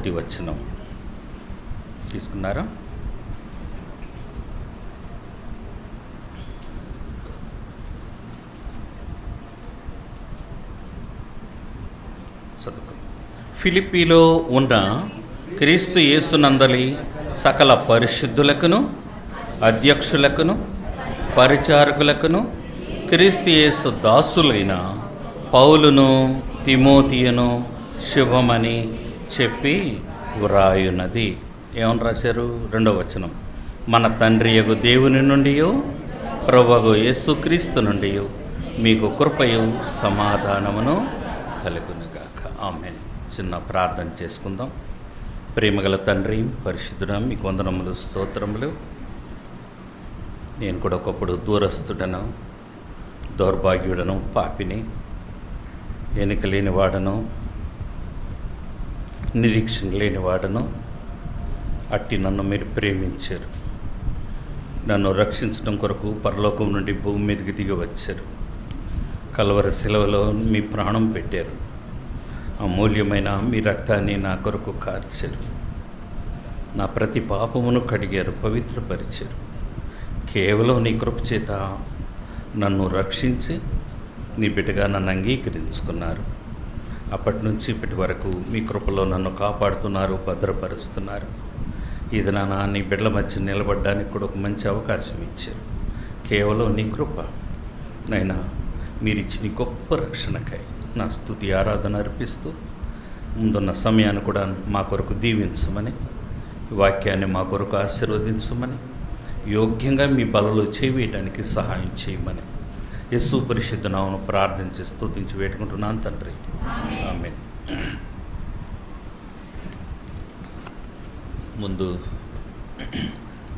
మొదటి వచనం తీసుకున్నారా? చదువు. ఫిలిప్పీలో ఉన్న క్రీస్తు యేసునందలి సకల పరిశుద్ధులకును అధ్యక్షులకును పరిచారకులకును క్రీస్తు యేసు దాసులైన పౌలును తిమోతియును శుభమని చెప్పి వ్రాయున్నది. ఏమని రాశారు? 2వ వచనం. మన తండ్రియగు దేవుని నుండి ప్రభువు యేసుక్రీస్తు నుండి మీకు కృపయు సమాధానమును కలుగునుగాక. ఆమేన్. చిన్న ప్రార్థన చేసుకుందాం. ప్రేమగల తండ్రి, పరిశుద్ధుడా, మీకు వందనములు, స్తోత్రములు. నేను కూడా ఒకప్పుడు దూరస్తుడను, దౌర్భాగ్యుడను, పాపిని, ఎన్నిక లేనివాడను, నిరీక్షణ లేనివాడను. అట్టి నన్ను మీరు ప్రేమించారు. నన్ను రక్షించడం కొరకు పరలోకం నుండి భూమి మీదకి దిగి వచ్చారు. కల్వరి శిలువలో మీ ప్రాణం పెట్టారు. అమూల్యమైన మీ రక్తాన్ని నా కొరకు కార్చారు. నా ప్రతి పాపమును కడిగారు, పవిత్రపరిచారు. కేవలం నీ కృప చేత నన్ను రక్షించి నీ బిడ్డగా నన్ను అంగీకరించుకున్నారు. అప్పటి నుంచి ఇప్పటి వరకు మీ కృపలో నన్ను కాపాడుతున్నారు, భద్రపరుస్తున్నారు. ఇది నీ బిడ్డల మధ్య నిలబడడానికి కూడా ఒక మంచి అవకాశం ఇచ్చారు. కేవలం నీ కృప నైనా మీరిచ్చిన గొప్ప రక్షణకై నా స్తుతి ఆరాధన అర్పిస్తూ ముందున్న సమయాన్ని కూడా మా కొరకు దీవించమని, వాక్యాన్ని మా కొరకు ఆశీర్వదించమని, యోగ్యంగా మీ బలలో చేయడానికి సహాయం చేయమని యేసు పరిశుద్ధ నామమున ప్రార్థించి స్తుతించి వేడుకుంటున్నాను తండ్రి. ఆమేన్. ముందు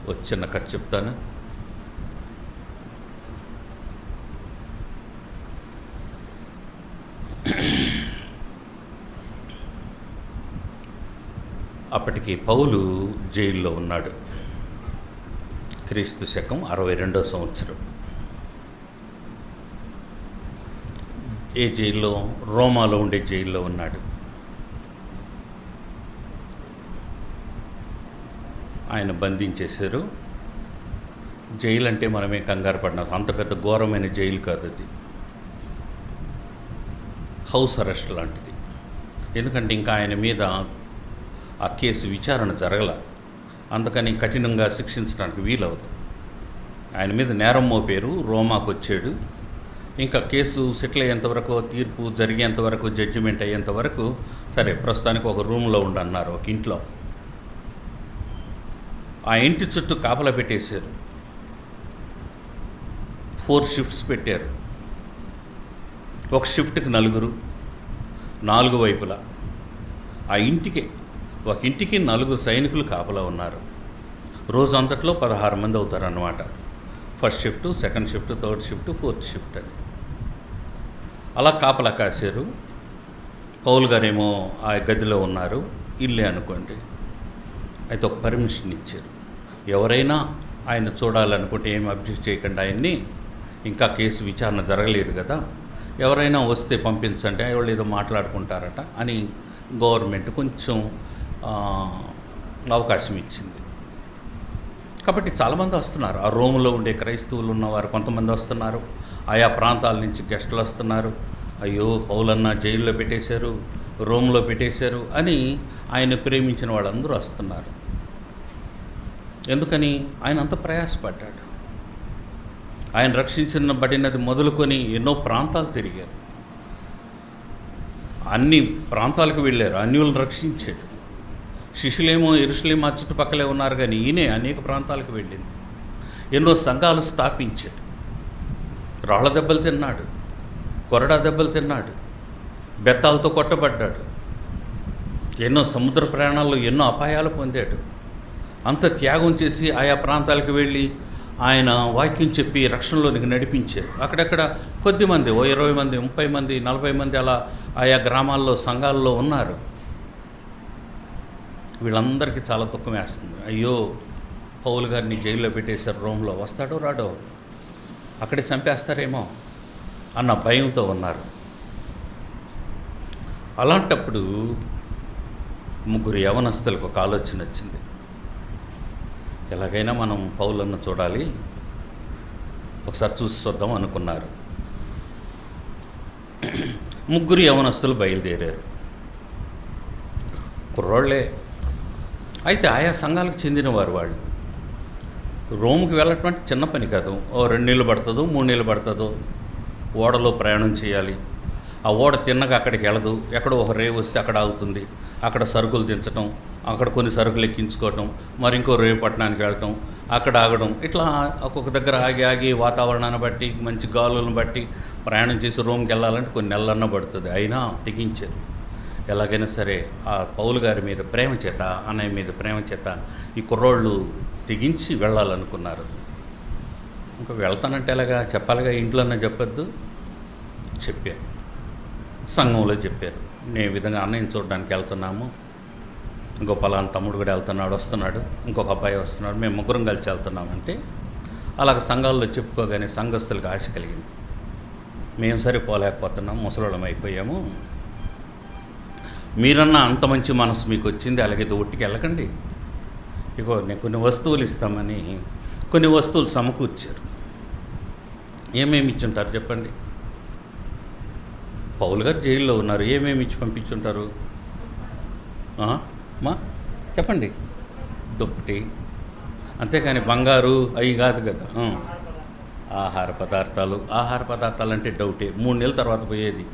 వచ్చిన కథ చెప్తాను. అప్పటికి పౌలు జైల్లో ఉన్నాడు. క్రీస్తు శకం 62వ సంవత్సరం. ఏ జైల్లో? రోమాలో ఉండే జైల్లో ఉన్నాడు. ఆయన బంధించేశారు. జైలు అంటే మనమే కంగారు పడినాం. అంత పెద్ద ఘోరమైన జైలు కాదు అది, హౌస్ అరెస్ట్ లాంటిది. ఎందుకంటే ఇంకా ఆయన మీద ఆ కేసు విచారణ జరగల, అందుకని కఠినంగా శిక్షించడానికి వీలవుతుంది. ఆయన మీద నేరం మోపేరు, రోమాకు వచ్చాడు. ఇంకా కేసు సెటిల్ అయ్యేంతవరకు, తీర్పు జరిగేంతవరకు, జడ్జిమెంట్ అయ్యేంతవరకు సరే ప్రస్తుతానికి ఒక రూమ్లో ఉండన్నారు, ఒక ఇంట్లో. ఆ ఇంటి చుట్టూ కాపలా పెట్టేశారు. 4 షిఫ్ట్స్ పెట్టారు. ఒక షిఫ్ట్కి 4, 4 వైపులా. ఆ ఇంటికి, ఒక ఇంటికి 4 సైనికులు కాపలా ఉన్నారు. రోజంతట్లో 16 మంది అవుతారన్నమాట. First shift, second shift, third shift, fourth shift అని అలా కాపలా కాశారు. పౌలు గారేమో ఆ గదిలో ఉన్నారు. ఇల్లే అనుకోండి. అయితే ఒక పర్మిషన్ ఇచ్చారు. ఎవరైనా ఆయన చూడాలనుకుంటే ఏం అబ్జెక్ట్ చేయకుండా ఆయన్ని, ఇంకా కేసు విచారణ జరగలేదు కదా, ఎవరైనా వస్తే పంపించండి, వాళ్ళు ఏదో మాట్లాడుకుంటారట అని గవర్నమెంట్ కొంచెం అవకాశం ఇచ్చింది. కాబట్టి చాలామంది వస్తున్నారు. ఆ రోమ్లో ఉండే క్రైస్తవులు ఉన్నవారు కొంతమంది వస్తున్నారు. ఆయా ప్రాంతాల నుంచి గెస్టులు వస్తున్నారు. అయ్యో పౌలన్న జైల్లో పెట్టేశారు, రోమ్లో పెట్టేశారు అని ఆయన ప్రేమించిన వాళ్ళందరూ వస్తున్నారు. ఎందుకని? ఆయన అంత ప్రయాసపడ్డాడు. ఆయన రక్షించబడినది మొదలుకొని ఎన్నో ప్రాంతాలు తిరిగారు. అన్ని ప్రాంతాలకు వెళ్ళారు, అన్యులను రక్షించాడు. శిష్యులేమో యెరూషలేము చుట్టుపక్కలే ఉన్నారు, కానీ ఈయనే అనేక ప్రాంతాలకు వెళ్ళింది. ఎన్నో సంఘాలు స్థాపించాడు. రాళ్ల దెబ్బలు తిన్నాడు, కొరడా దెబ్బలు తిన్నాడు, బెత్తాలతో కొట్టబడ్డాడు. ఎన్నో సముద్ర ప్రయాణాల్లో ఎన్నో అపాయాలు పొందాడు. అంత త్యాగం చేసి ఆయా ప్రాంతాలకు వెళ్ళి ఆయన వాక్యం చెప్పి రక్షణలోనికి నడిపించారు. అక్కడక్కడ కొద్దిమంది, 20 మంది, 30 మంది, 40 మంది అలా ఆయా గ్రామాల్లో, సంఘాల్లో ఉన్నారు. వీళ్ళందరికీ చాలా దుఃఖం వేస్తుంది. అయ్యో పౌలు గారిని జైల్లో పెట్టేశారు, రోమ్లో వస్తాడో రాడో, అక్కడే చంపేస్తారేమో అన్న భయంతో ఉన్నారు. అలాంటప్పుడు ముగ్గురు యవనస్తులకు ఒక ఆలోచన వచ్చింది. ఎలాగైనా మనం పౌలను చూడాలి, ఒకసారి చూసి చూద్దాం అనుకున్నారు. ముగ్గురు యవనస్తులు బయలుదేరారు. కుర్రోళ్ళే, అయితే ఆయా సంఘాలకు చెందినవారు వాళ్ళు. రోమ్కి వెళ్ళటం అంటే చిన్న పని కాదు. 2 నెలలు పడుతుందో 3 నెలలు పడుతుందో ఓడలో ప్రయాణం చేయాలి. ఆ ఓడ తిన్నగా అక్కడికి వెళ్ళదు. ఎక్కడో ఒక రేవు వస్తే అక్కడ ఆగుతుంది. అక్కడ సరుకులు దించడం, అక్కడ కొన్ని సరుకులు ఎక్కించుకోవటం, మరి ఇంకో రేవు పట్టణానికి వెళ్ళటం, అక్కడ ఆగడం, ఇట్లా ఒక్కొక్క దగ్గర ఆగి వాతావరణాన్ని బట్టి, మంచి గాలులను బట్టి ప్రయాణం చేసి రోమ్కి వెళ్ళాలంటే కొన్ని నెలలన్నా పడుతుంది. అయినా తెగించారు. ఎలాగైనా సరే ఆ పౌలు గారి మీద ప్రేమ చేత, అన్నయ్య మీద ప్రేమ చేత ఈ కుర్రోళ్ళు తెగించి వెళ్ళాలనుకున్నారు. ఇంకా వెళ్తానంటే ఎలాగా చెప్పాలిగా, ఇంట్లోనే చెప్పొద్దు. చెప్పారు, సంఘంలో చెప్పారు. నేను విధంగా అన్నయ్యని చూడడానికి వెళ్తున్నాము, ఇంకో పలానా తమ్ముడు కూడా వస్తున్నాడు, ఇంకొక అబ్బాయి వస్తున్నాడు, మేము ముగ్గురం కలిసి వెళ్తున్నామంటే అలాగ సంఘాల్లో చెప్పుకోగానే సంఘస్థులకు ఆశ కలిగింది. మేము సరే పోలేకపోతున్నాం, ముసలోళ్ళం అయిపోయాము, మీరన్నా అంత మంచి మనసు మీకు వచ్చింది, అలాగే ఒట్టికి వెళ్ళకండి, ఇగో నేను కొన్ని వస్తువులు ఇస్తామని కొన్ని వస్తువులు సమకూర్చారు. ఏమేమి ఇచ్చుంటారు చెప్పండి? పౌలు గారు జైల్లో ఉన్నారు, ఏమేమి ఇచ్చి పంపించుంటారు? మా చెప్పండి. దుప్పటి, అంతేకాని బంగారు అవి కాదు కదా. ఆహార పదార్థాలు అంటే డౌటే. 3 నెలల తర్వాత పోయేది.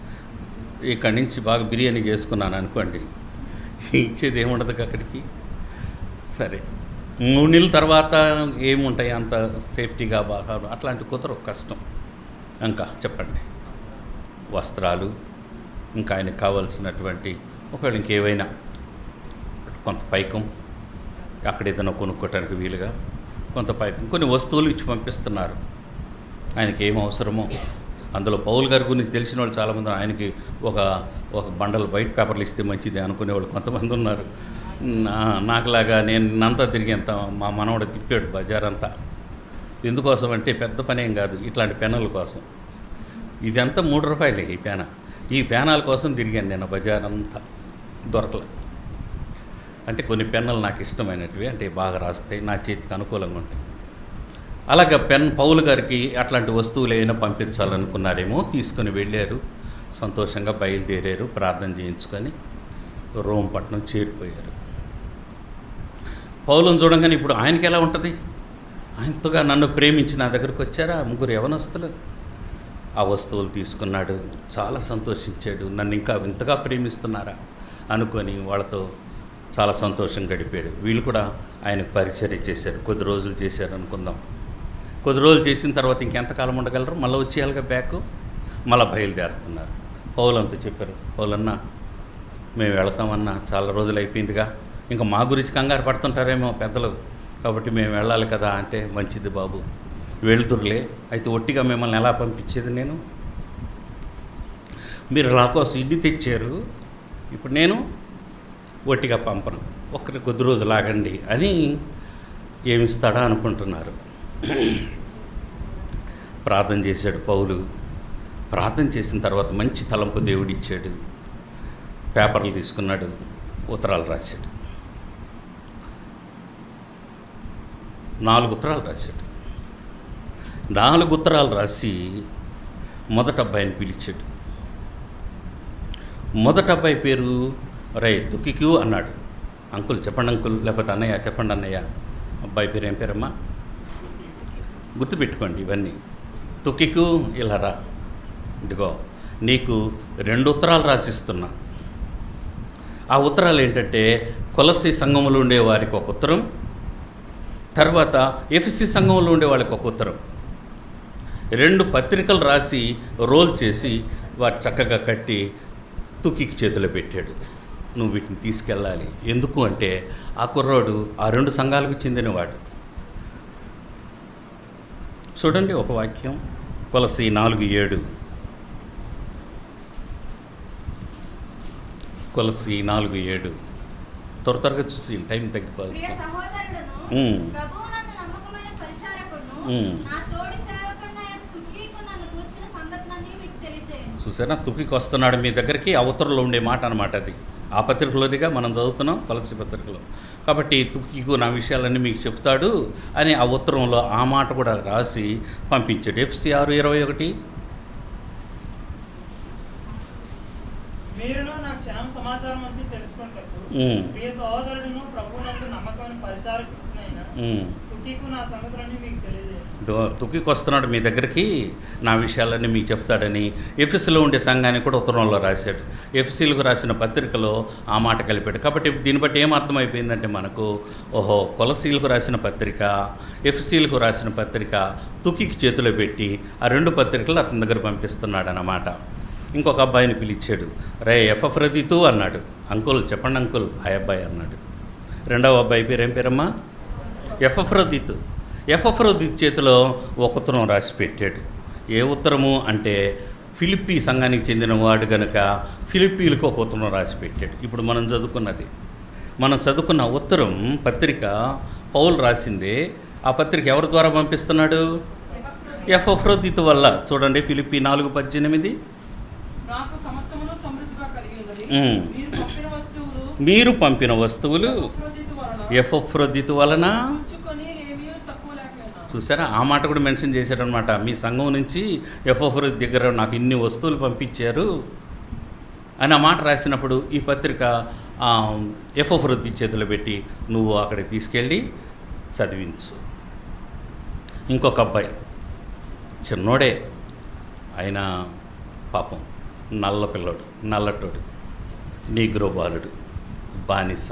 ఇక్కడి నుంచి బాగా బిర్యానీ చేసుకున్నాను అనుకోండి, ఇచ్చేది ఏముండదు అక్కడికి. సరే, 3 నెలల తర్వాత ఏముంటాయి అంత సేఫ్టీగా బాగా, అట్లాంటి కుదరవు, కష్టం. ఇంకా చెప్పండి. వస్త్రాలు, ఇంకా ఆయనకు కావాల్సినటువంటి ఒకవేళ ఇంకేవైనా కొంత పైకం, అక్కడ ఏదైనా కొనుక్కోవటానికి వీలుగా కొంత పైకం, కొన్ని వస్తువులు ఇచ్చి పంపిస్తున్నారు. ఆయనకి ఏం అవసరమో. అందులో పౌలు గారి గురించి తెలిసిన వాళ్ళు చాలామంది, ఆయనకి ఒక బండలు వైట్ పేపర్లు ఇస్తే మంచిది అనుకునేవాళ్ళు కొంతమంది ఉన్నారు. నాకులాగా నేనంతా తిరిగేంత మా మనవడు తిప్పాడు బజారంతా. ఎందుకోసం అంటే పెద్ద పని ఏం కాదు, ఇట్లాంటి పెన్నుల కోసం. ఇదంతా 3 రూపాయలే ఈ పేనాల కోసం తిరిగాను నేను బజారంతా, దొరకలే. అంటే కొన్ని పెన్నులు నాకు ఇష్టమైనటివి, అంటే బాగా రాస్తాయి, నా చేతికి అనుకూలంగా ఉంటాయి. అలాగే పౌలు గారికి అట్లాంటి వస్తువులు ఏమైనా పంపించాలనుకున్నారేమో, తీసుకొని వెళ్ళారు. సంతోషంగా బయలుదేరారు, ప్రార్థన చేయించుకొని రోమ్ పట్టణం చేరిపోయారు. పౌలుని చూడంగానే ఇప్పుడు ఆయనకి ఎలా ఉంటుంది? ఆయనతోగా నన్ను ప్రేమించి నా దగ్గరకు వచ్చారా ముగ్గురు యవనస్తులు. ఆ వస్తువులు తీసుకున్నాడు, చాలా సంతోషించాడు. నన్ను ఇంకా ఇంతగా ప్రేమిస్తున్నారా అనుకొని వాళ్ళతో చాలా సంతోషం గడిపాడు. వీళ్ళు కూడా ఆయనకు పరిచర్య చేశారు. కొద్ది రోజులు చేశారు అనుకుందాం. కొద్ది రోజులు చేసిన తర్వాత ఇంకెంతకాలం ఉండగలరు? మళ్ళీ వచ్చేయాలిగా బ్యాక్. మళ్ళీ బయలుదేరుతున్నారు. పౌలంతా చెప్పారు, పౌలన్నా మేము వెళతామన్నా చాలా రోజులు అయిపోయిందిగా, ఇంకా మా గురించి కంగారు పడుతుంటారేమో పెద్దలు, కాబట్టి మేము వెళ్ళాలి కదా అంటే, మంచిది బాబు వెళ్తురులే, అయితే ఒట్టిగా మిమ్మల్ని ఎలా పంపించేది నేను? మీరు నా కోసం ఇన్ని తెచ్చారు, ఇప్పుడు నేను ఒట్టిగా పంపను, కొద్ది రోజులు ఆగండి అని ఏమిస్తాడా అనుకుంటున్నారు. ప్రార్థన చేశాడు పౌలు. ప్రార్థన చేసిన తర్వాత మంచి తలంపు దేవుడిచ్చాడు. పేపర్లు తీసుకున్నాడు, ఉత్తరాలు రాశాడు. 4 ఉత్తరాలు రాశాడు. 4 ఉత్తరాలు రాసి మొదట అబ్బాయిని పిలిచాడు. మొదట అబ్బాయి పేరు తుకికు అన్నాడు. అంకుల్ చెప్పండి అంకుల్, లేకపోతే అన్నయ్య చెప్పండి అన్నయ్య. అబ్బాయి పేరు ఏం పేరమ్మా? గుర్తుపెట్టుకోండి ఇవన్నీ. తుకికు, ఇలా రా, ఇదిగో నీకు 2 ఉత్తరాలు రాసిస్తున్నా. ఆ ఉత్తరాలు ఏంటంటే, కొలస్సీ సంఘంలో ఉండే వారికి ఒక ఉత్తరం, తర్వాత ఎఫెసీ సంఘంలో ఉండే వాళ్ళకి ఒక ఉత్తరం. 2 పత్రికలు రాసి రోల్ చేసి వారు చక్కగా కట్టి తుకికి చేతిలో పెట్టాడు. నువ్వు వీటిని తీసుకెళ్ళాలి. ఎందుకు అంటే ఆ కుర్రాడు ఆ 2 సంఘాలకు చెందినవాడు. చూడండి ఒక వాక్యం, కొలస్సీ 4:7. కొలస్సీ 4:7. త్వరగా చూసి టైం తగ్గిపోతుంది. చూసారా, తుకికి వస్తున్నాడు మీ దగ్గరికి. ఆ ఉత్తరంలో ఉండే మాట అన్నమాట అది. ఆ పత్రికలోనిగా మనం చదువుతున్నాం, కొలస్సీ పత్రికలో. కాబట్టి తుకికు నా విషయాలన్నీ మీకు చెప్తాడు అని ఆ ఉత్తరంలో ఆ మాట కూడా రాసి పంపించాడు. ఎఫ్సి 6:21. మీరును నా క్షేమ సమాచారం అంతా తెలుసుకుంటప్పుడు ప్రియ సహోదరుడును ప్రభువునందు నమ్మకమైన పరిచారకుడైన తుకికు నా సంగతులన్నీ మీకు తెలియజేయండి. తుకికు వస్తున్నాడు మీ దగ్గరికి, నా విషయాలన్నీ మీకు చెప్తాడని ఎఫెసులో ఉండే సంఘానికి కూడా ఉత్తరంలో రాశాడు. ఎఫెసీలకు రాసిన పత్రికలో ఆ మాట కలిపాడు. కాబట్టి దీన్ని బట్టి ఏం అర్థమైపోయిందంటే మనకు, ఓహో, కొలసీలకు రాసిన పత్రిక, ఎఫెసీలకు రాసిన పత్రిక తుకికి చేతిలో పెట్టి ఆ 2 పత్రికలు అతని దగ్గర పంపిస్తున్నాడు అన్నమాట. ఇంకొక అబ్బాయిని పిలిచాడు. రే ఎఫ్రదీతు అన్నాడు. అంకుల్ చెప్పండి అంకుల్, ఆ అబ్బాయి అన్నాడు. రెండవ అబ్బాయి పేరు ఏం పేరమ్మా? ఎఫ్రదీతు. ఎఫ్రదీతు చేతిలో ఒక ఉత్తరం రాసి పెట్టాడు. ఏ ఉత్తరము అంటే ఫిలిప్పీ సంఘానికి చెందిన వాడు కనుక ఫిలిప్పీలకు ఒక ఉత్తరం రాసి పెట్టాడు. ఇప్పుడు మనం చదువుకున్న ఉత్తరం పత్రిక పౌలు రాసిందే. ఆ పత్రిక ఎవరి ద్వారా పంపిస్తున్నాడు? ఎఫ్రదీతు వల్ల. చూడండి, ఫిలిప్పీ 4:18. మీరు పంపిన వస్తువులు ఎఫ్రదీతు వలన. చూసారా, ఆ మాట కూడా మెన్షన్ చేశారనమాట. మీ సంఘం నుంచి ఎఫ్రదీతు దగ్గర నాకు ఇన్ని వస్తువులు పంపించారు అని ఆ మాట రాసినప్పుడు ఈ పత్రిక ఎఫ్రదీతు చేతిలో పెట్టి నువ్వు అక్కడికి తీసుకెళ్ళి చదివించు. ఇంకొక అబ్బాయి చిన్నోడే, ఆయన పాపం నల్ల పిల్లోడు, నల్లటోడు, నీగ్రో బాలుడు, బానిస,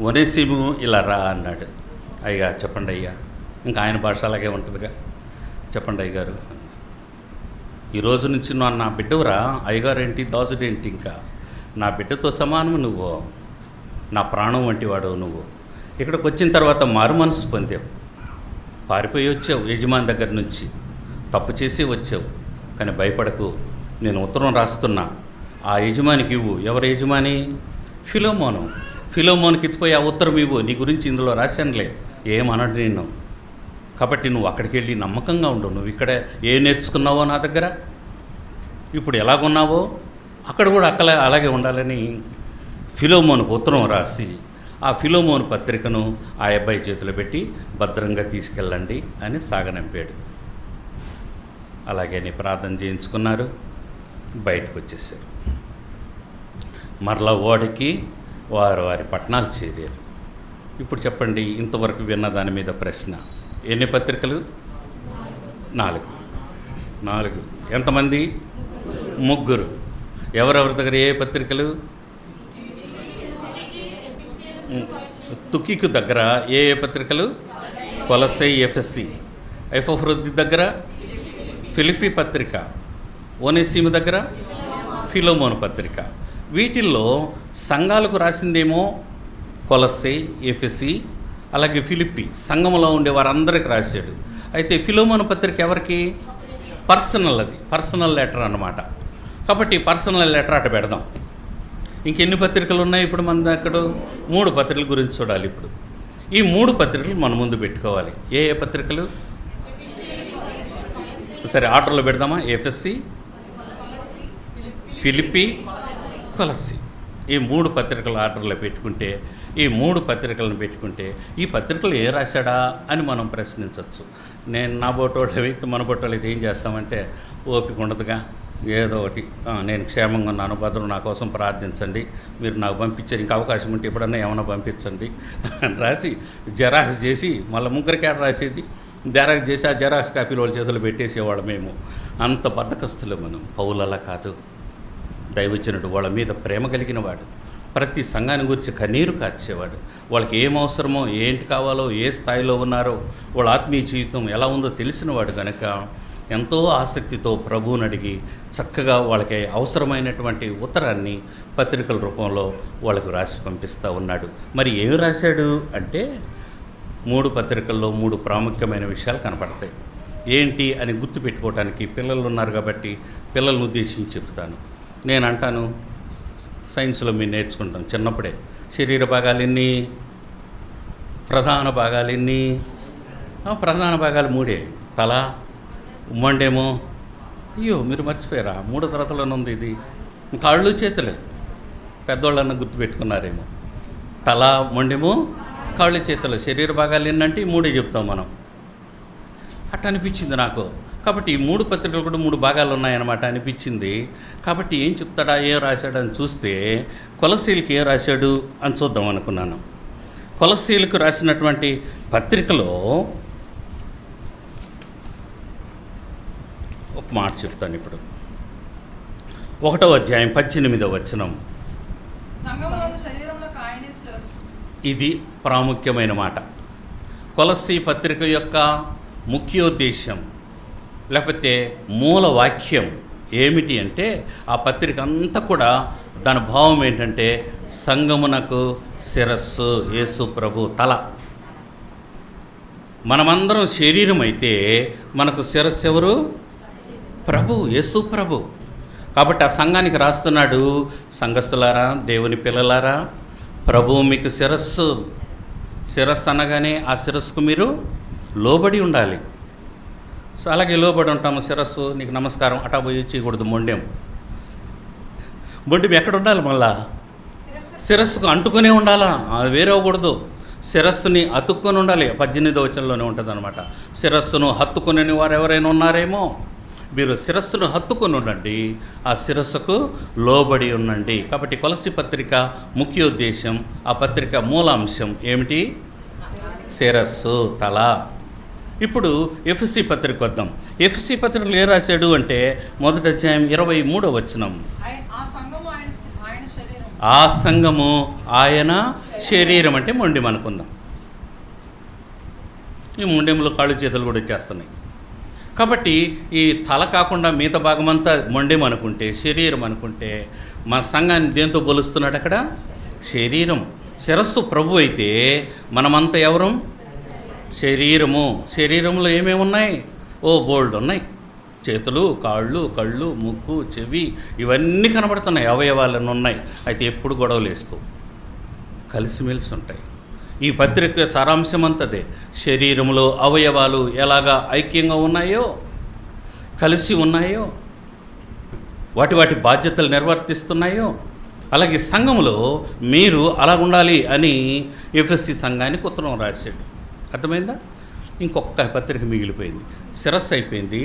ఒనేసిము ఇలా రా అన్నాడు. అయ్యా చెప్పండి అయ్యా, ఇంకా ఆయన భాష అలాగే ఉంటుందిగా, చెప్పండి అయ్యగారు, ఈరోజు నుంచి నువ్వు నా బిడ్డవురా, అయ్యగారేంటి దాసుడేంటి, ఇంకా నా బిడ్డతో సమానము నువ్వు, నా ప్రాణం వంటి వాడు నువ్వు. ఇక్కడికి వచ్చిన తర్వాత మారు మనసు పొందావు, పారిపోయి వచ్చావు యజమాని దగ్గర నుంచి, తప్పు చేసి వచ్చావు. కానీ భయపడకు, నేను ఉత్తరం రాస్తున్నా, ఆ యజమానికి ఇవ్వు. ఎవరు యజమాని? ఫిలోమోన్కి ఎత్తిపోయి ఆ ఉత్తరం ఇవ్వు. నీ గురించి ఇందులో రాశానులే, ఏమనడు నిన్ను. కాబట్టి నువ్వు అక్కడికి వెళ్ళి నమ్మకంగా ఉండు. నువ్వు ఇక్కడ ఏం నేర్చుకున్నావో నా దగ్గర, ఇప్పుడు ఎలాగున్నావో అక్కడ కూడా అలాగే ఉండాలని ఫిలోమోనుకు ఉత్తరం రాసి ఆ ఫిలోమోను పత్రికను ఆ అబ్బాయి చేతిలో పెట్టి భద్రంగా తీసుకెళ్ళండి అని సాగనంపాడు. అలాగే ప్రార్థన చేయించుకున్నారు, బయటకు వచ్చేసారు. మరలా ఓడికి వారి పట్టణాలు చేరారు. ఇప్పుడు చెప్పండి, ఇంతవరకు విన్న దాని మీద ప్రశ్న, ఎన్ని పత్రికలు? 4. ఎంతమంది? 3. ఎవరెవరి దగ్గర ఏ పత్రికలు? తుకికు దగ్గర ఏ పత్రికలు? కొలస్సీ, ఎఫెసీ. ఎఫ్రదీతు దగ్గర ఫిలిప్పీ పత్రిక, ఒనేసిము దగ్గర ఫిలోమోను పత్రిక. వీటిల్లో సంఘాలకు రాసిందేమో కొలస్సీ, ఎఫెసీ, అలాగే ఫిలిప్పీ, సంఘంలో ఉండే వారందరికీ రాశాడు. అయితే ఫిలోమోను పత్రిక ఎవరికి? పర్సనల్, అది పర్సనల్ లెటర్ అన్నమాట. కాబట్టి పర్సనల్ లెటర్ అటు పెడదాం. ఇంకెన్ని పత్రికలు ఉన్నాయి ఇప్పుడు మన దగ్గర? 3 పత్రికల గురించి చూడాలి. ఇప్పుడు ఈ 3 పత్రికలు మన ముందు పెట్టుకోవాలి. ఏ పత్రికలు? సరే, ఆర్డర్లో పెడదామా? ఎఫెసీ, ఫిలిప్పీ, కొలస్సీ. ఈ 3 పత్రికల ఆర్డర్లో పెట్టుకుంటే, ఈ 3 పత్రికలను పెట్టుకుంటే ఈ పత్రికలు ఏ రాశాడా అని మనం ప్రశ్నించవచ్చు. నేను నా బొట్టోళ్ళు అయితే మన బొట్టోళ్ళు అయితే ఏం చేస్తామంటే, ఓపిక ఉండదుగా, ఏదో ఒకటి, నేను క్షేమంగా ఉన్నాను, భద్రం నా కోసం ప్రార్థించండి, మీరు నాకు పంపించారు, ఇంకా అవకాశం ఉంటే ఎప్పుడన్నా ఏమైనా పంపించండి అని రాసి జెరాక్స్ చేసి మళ్ళీ 3 రాసేది, జెరాక్స్ చేసి ఆ జెరాక్స్ కాపీలు వాళ్ళ చేతులు పెట్టేసేవాళ్ళం. మేము అంత బద్ధకస్తులు. మనం పౌలు అలా కాదు. దైవజనుడు వాళ్ళ మీద ప్రేమ కలిగిన వాడు, ప్రతి సంఘాన్ని గురించి కన్నీరు కార్చేవాడు. వాళ్ళకి ఏం అవసరమో, ఏంటి కావాలో, ఏ స్థాయిలో ఉన్నారో, వాళ్ళ ఆత్మీయ జీవితం ఎలా ఉందో తెలిసినవాడు కనుక ఎంతో ఆసక్తితో ప్రభువుని అడిగి చక్కగా వాళ్ళకి అవసరమైనటువంటి ఉత్తరాన్ని పత్రికల రూపంలో వాళ్ళకు రాసి పంపిస్తూ ఉన్నాడు. మరి ఏమి రాశాడు అంటే 3 పత్రికల్లో 3 ప్రాముఖ్యమైన విషయాలు కనపడతాయి. ఏంటి అని గుర్తుపెట్టుకోవడానికి పిల్లలు ఉన్నారు కాబట్టి పిల్లలను ఉద్దేశించి చెప్తాను. నేను అంటాను, సైన్స్లో మీరు నేర్చుకుంటాం చిన్నప్పుడే, శరీర భాగాలు ఎన్ని? ప్రధాన భాగాలు ఎన్ని? ప్రధాన భాగాలు 3. తల, ఉమ్మండేమో, అయ్యో మీరు మర్చిపోయారా, 3 తరగతులను ఉంది ఇది. కాళ్ళు చేతులు పెద్దోళ్ళన్న గుర్తుపెట్టుకున్నారేమో. తల, మొండెము, కాళ్ళు చేతులు, శరీర భాగాలు ఏంటంటే ఈ మూడే చెప్తాం మనం. అట్లా అనిపించింది నాకు. కాబట్టి ఈ 3 పత్రికలు కూడా 3 భాగాలు ఉన్నాయన్నమాట అనిపించింది. కాబట్టి ఏం చెప్తాడా, ఏం రాశాడు అని చూస్తే కొలసీలకు ఏం రాశాడు అని చూద్దాం అనుకున్నాను. కొలసీలకు రాసినటువంటి పత్రికలో ఒక మాట చెప్తాను ఇప్పుడు. 1వ అధ్యాయం 18వ వచనం. ఇది ప్రాముఖ్యమైన మాట. కొలస్సీ పత్రిక యొక్క ముఖ్యోద్దేశం లేకపోతే మూల వాక్యం ఏమిటి అంటే, ఆ పత్రిక అంతా కూడా దాని భావం ఏంటంటే సంఘమునకు శిరస్సు యేసు ప్రభు తల. మనమందరం శరీరం అయితే మనకు శిరస్సు ఎవరు? ప్రభు, యేసు ప్రభు. కాబట్టి ఆ సంఘానికి రాస్తున్నాడు, సంఘస్థులారా, దేవుని పిల్లలారా, ప్రభువు మీకు శిరస్సు. శిరస్సు అనగానే ఆ శిరస్సుకు మీరు లోబడి ఉండాలి. సో అలాగే లోబడి ఉంటాము. శిరస్సు నీకు నమస్కారం అటా పోయి చేయకూడదు. మొండెం ఎక్కడ ఉండాలి? మళ్ళా శిరస్సుకు అంటుకునే ఉండాలా, అది వేరే అవ్వకూడదు. శిరస్సుని అతుక్కొని ఉండాలి. 18వ వచనంలోనే ఉంటుంది అనమాట. శిరస్సును హత్తుకునే వారు ఎవరైనా ఉన్నారేమో, మీరు శిరస్సును హత్తుకొని ఉండండి, ఆ శిరస్సుకు లోబడి ఉండండి. కాబట్టి కొలసీ పత్రిక ముఖ్యోద్దేశం, ఆ పత్రిక మూలాంశం ఏమిటి? శిరస్సు, తల. ఇప్పుడు ఎఫెసీ పత్రిక వద్దాం. ఎఫెసీ పత్రికలు ఏ రాశాడు అంటే 1వ అధ్యాయం 23వ వచనం. ఆ సంఘము ఆయన శరీరం అంటే మొండెం అనుకుందాం. ఈ మొండెంలో కాళ్ళు చేతులు కూడా వచ్చేస్తున్నాయి. కాబట్టి ఈ తల కాకుండా మిగతా భాగమంతా మొండెం అనుకుంటే, శరీరం అనుకుంటే, మన సంఘాన్ని దేంతో పోలుస్తున్నాడు అక్కడ? శరీరం. శిరస్సు ప్రభు అయితే మనమంతా ఎవరు? శరీరము. శరీరంలో ఏమేమి ఉన్నాయి? బోల్డ్ ఉన్నాయి. చేతులు, కాళ్ళు, కళ్ళు, ముక్కు, చెవి ఇవన్నీ కనబడుతున్నాయి, అవయవాలన్నీ ఉన్నాయి. అయితే ఎప్పుడు గొడవలు వేసుకో, కలిసిమెలిసి ఉంటాయి. ఈ పత్రిక సారాంశం అంతదే. శరీరంలో అవయవాలు ఎలాగా ఐక్యంగా ఉన్నాయో, కలిసి ఉన్నాయో, వాటి బాధ్యతలు నిర్వర్తిస్తున్నాయో, అలాగే సంఘంలో మీరు అలా ఉండాలి అని ఎఫెసీ సంఘానికి ఉత్తరం రాశాడు. అర్థమైందా? ఇంకొక పత్రిక మిగిలిపోయింది. శిరస్సు అయిపోయింది,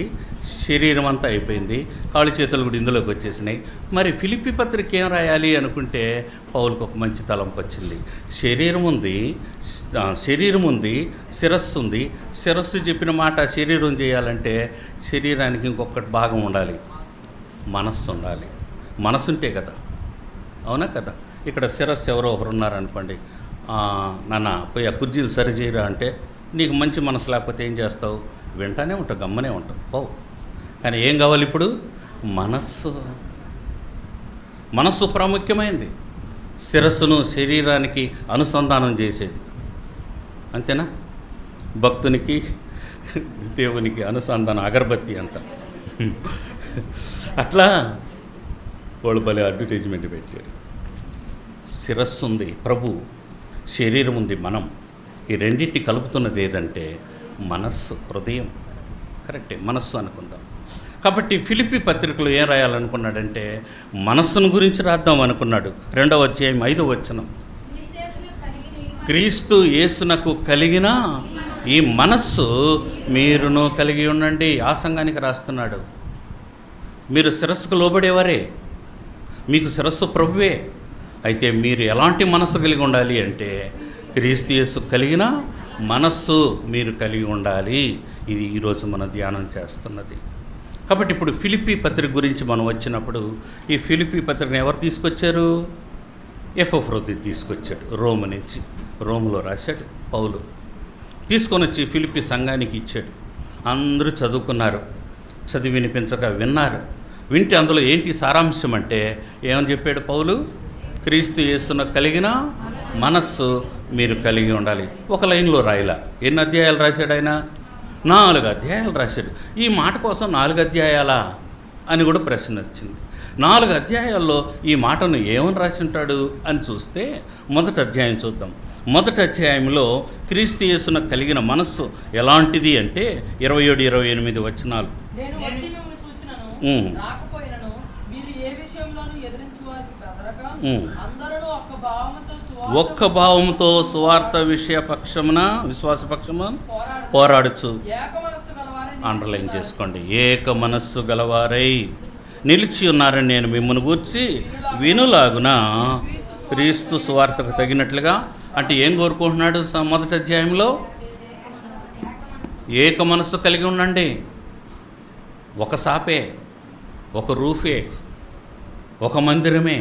శరీరం అంతా అయిపోయింది, కాళ్ళు చేతులు కూడా ఇందులోకి వచ్చేసినాయి. మరి ఫిలిప్పీ పత్రిక ఏం రాయాలి అనుకుంటే పౌలుకు ఒక మంచి తలంపు వచ్చింది. శరీరం ఉంది, శిరస్సు ఉంది. శిరస్సు చెప్పిన మాట శరీరం చేయాలంటే శరీరానికి ఇంకొకటి భాగం ఉండాలి, మనస్సు ఉండాలి. మనస్సు ఉంటే కదా, అవునా కదా? ఇక్కడ శిరస్సు ఎవరో ఒకరు ఉన్నారనుకోండి, నాన్న పోయి ఆ కుర్జీలు సరిచేయరా అంటే నీకు మంచి మనసు లేకపోతే ఏం చేస్తావు? వింటానే ఉంటావు, గమ్మనే ఉంటావు, పోవు. కానీ ఏం కావాలి ఇప్పుడు? మనస్సు ప్రాముఖ్యమైంది. శిరస్సును శరీరానికి అనుసంధానం చేసేది, అంతేనా? భక్తునికి దేవునికి అనుసంధానం అగరబత్తి అంట. అట్లా వాళ్ళు భలే అడ్వర్టైజ్మెంట్ పెట్టారు. శిరస్సు ఉంది ప్రభు, శరీరం ఉంది మనం. ఈ రెండింటిని కలుపుతున్నది ఏదంటే మనస్సు, హృదయం. కరెక్టే, మనస్సు అనుకుందాం. కాబట్టి ఫిలిప్పీ పత్రికలో ఏం రాయాలనుకున్నాడంటే మనస్సును గురించి రాద్దాం అనుకున్నాడు. 2వ అధ్యాయం 5వ వచనం. క్రీస్తు యేసునకు కలిగిన ఈ మనస్సు మీరును కలిగి ఉండండి. ఆ సంఘానికి రాస్తున్నాడు. మీరు శిరస్సుకు లోబడేవారే, మీకు శిరస్సు ప్రభువే. అయితే మీరు ఎలాంటి మనస్సు కలిగి ఉండాలి అంటే క్రీస్తు యేసు కలిగిన మనస్సు మీరు కలిగి ఉండాలి. ఇది ఈరోజు మనం ధ్యానం చేస్తున్నది. కాబట్టి ఇప్పుడు ఫిలిప్పీ పత్రిక గురించి మనం వచ్చినప్పుడు ఈ ఫిలిప్పీ పత్రికను ఎవరు తీసుకొచ్చారు? ఎపఫ్రోదితు తీసుకొచ్చాడు రోమ్ నుంచి. రోమ్లో రాశాడు పౌలు. తీసుకొని వచ్చి ఫిలిప్పీ సంఘానికి ఇచ్చాడు. అందరూ చదువుకున్నారు, చదివి వినిపించక విన్నారు. వింటే అందులో ఏంటి సారాంశం అంటే ఏమని చెప్పాడు పౌలు? క్రీస్తు యేసును కలిగిన మనస్సు మీరు కలిగి ఉండాలి. ఒక లైన్లో రాయలా. ఎన్ని అధ్యాయాలు రాశాడు ఆయన? 4 అధ్యాయాలు రాశాడు. ఈ మాట కోసం 4 అధ్యాయాలా అని కూడా ప్రశ్న వచ్చింది. 4 అధ్యాయాల్లో ఈ మాటను ఏమని రాసి ఉంటాడు అని చూస్తే 1వ అధ్యాయం చూద్దాం. 1వ అధ్యాయంలో క్రీస్తు యేసును కలిగిన మనస్సు ఎలాంటిది అంటే 27-28 వచనాలు. నేను వచ్చి మిమ్మల్ని చూచినను, రాకపోయినను, మీరు ఏ విషయంలోనూ ఎదురు అందరూ ఒక్క భావముతో సువార్త విషయ పక్షమున విశ్వాస పక్షమున పోరాడుచు అండర్లైన్ చేసుకోండి. ఏక మనస్సు గలవారై నిలిచి ఉన్నారని నేను మిమ్మల్ని గూర్చి వినులాగున క్రీస్తు సువార్తకు తగినట్లుగా. అంటే ఏం కోరుకుంటున్నాడు మొదటి అధ్యాయంలో? ఏక మనస్సు కలిగి ఉండండి. ఒక సాపే, ఒక రూఫే, ఒక మందిరమే,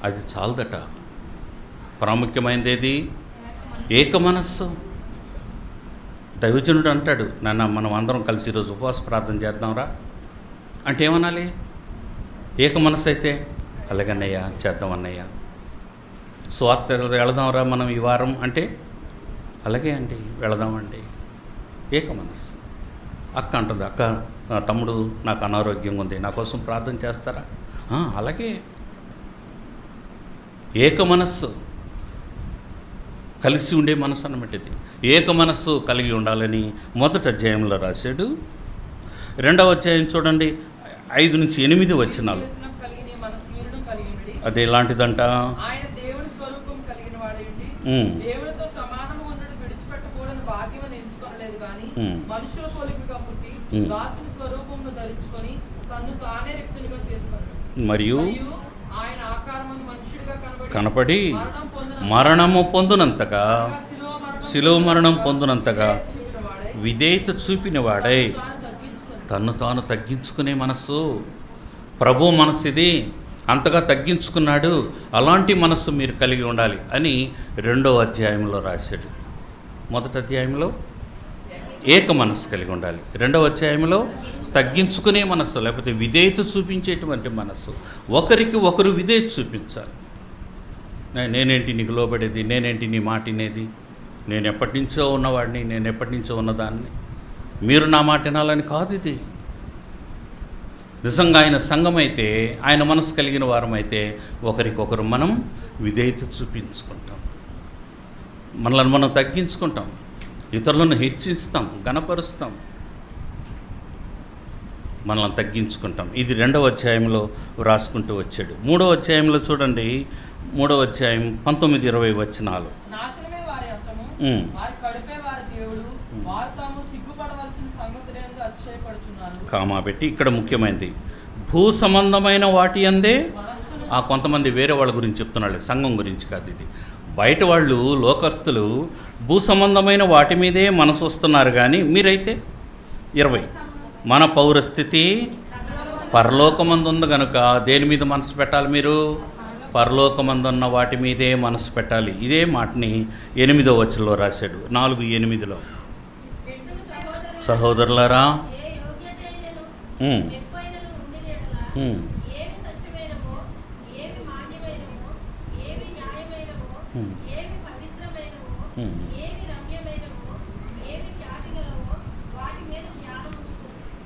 అది చాలదట. ప్రాముఖ్యమైనది ఏది? ఏక మనస్సు. దైవజనుడు అంటాడు, నాన్న మనం అందరం కలిసి ఈరోజు ఉపవాస ప్రార్థన చేద్దాంరా అంటే ఏమనాలి? ఏక మనస్సు అయితే అలాగన్నయ్యా చేద్దాం అన్నయ్య. స్వార్థ వెళదాంరా మనం ఈ వారం అంటే అలాగే అండి వెళదామండి. ఏక మనస్సు. అక్క అంటుంది, అక్క తమ్ముడు నాకు అనారోగ్యంగా ఉంది, నా కోసం ప్రార్థన చేస్తారా? అలాగే. ఏక మనస్సు, కలిసి ఉండే మనస్సు అన్నమాట ఇది. ఏక మనస్సు కలిగి ఉండాలని మొదటి అధ్యాయంలో రాశాడు. రెండవ అధ్యాయం చూడండి, 5 నుంచి 8 వచనాలు. అది ఎలాంటిదంట? మరియు కనపడి మరణము పొందునంతగా, శిలువ మరణం పొందునంతగా విధేయత చూపిన వాడై తన్ను తాను తగ్గించుకునే మనస్సు. ప్రభు మనస్సు ఇది, అంతగా తగ్గించుకున్నాడు. అలాంటి మనస్సు మీరు కలిగి ఉండాలి అని 2వ అధ్యాయంలో రాశాడు. మొదటి అధ్యాయంలో ఏక మనస్సు కలిగి ఉండాలి. 2వ అధ్యాయంలో తగ్గించుకునే మనస్సు, లేకపోతే విధేయత చూపించేటువంటి మనస్సు. ఒకరికి ఒకరు విధేయత చూపించాలి. నేనేంటి నీకు లోబడేది, నేనేంటి నీ మాట వినేది, నేను ఎప్పటి నుంచో ఉన్నవాడిని, నేను ఎప్పటి నుంచో ఉన్నదాన్ని, మీరు నా మాట వినాలని కాదు. ఇది నిజంగా ఆయన సంఘమైతే, ఆయన మనసు కలిగిన వారమైతే ఒకరికొకరు మనం విధేయత చూపించుకుంటాం, మనల్ని మనం తగ్గించుకుంటాం, ఇతరులను హెచ్చిస్తాం, గణపరుస్తాం, మనల్ని తగ్గించుకుంటాం. ఇది 2వ అధ్యాయంలో రాసుకుంటూ వచ్చాడు. 3వ అధ్యాయంలో చూడండి, 3వ అధ్యాయం 19-20 వచనాలు. కామా పెట్టి ఇక్కడ ముఖ్యమైనది భూ సంబంధమైన వాటి అందే. కొంతమంది వేరే వాళ్ళ గురించి చెప్తున్నాడు, సంఘం గురించి కాదు ఇది. బయట వాళ్ళు, లోకస్తులు భూ సంబంధమైన వాటి మీదే మనసు వస్తున్నారు. కానీ మీరైతే 20 మన పౌరస్థితి పరలోకమందు ఉంది కనుక దేని మీద మనసు పెట్టాలి? మీరు పరలోకమందున్న వాటి మీదే మనసు పెట్టాలి. ఇదే మాటని 8వ వచనంలో రాశాడు, 4:8. సహోదరులారా,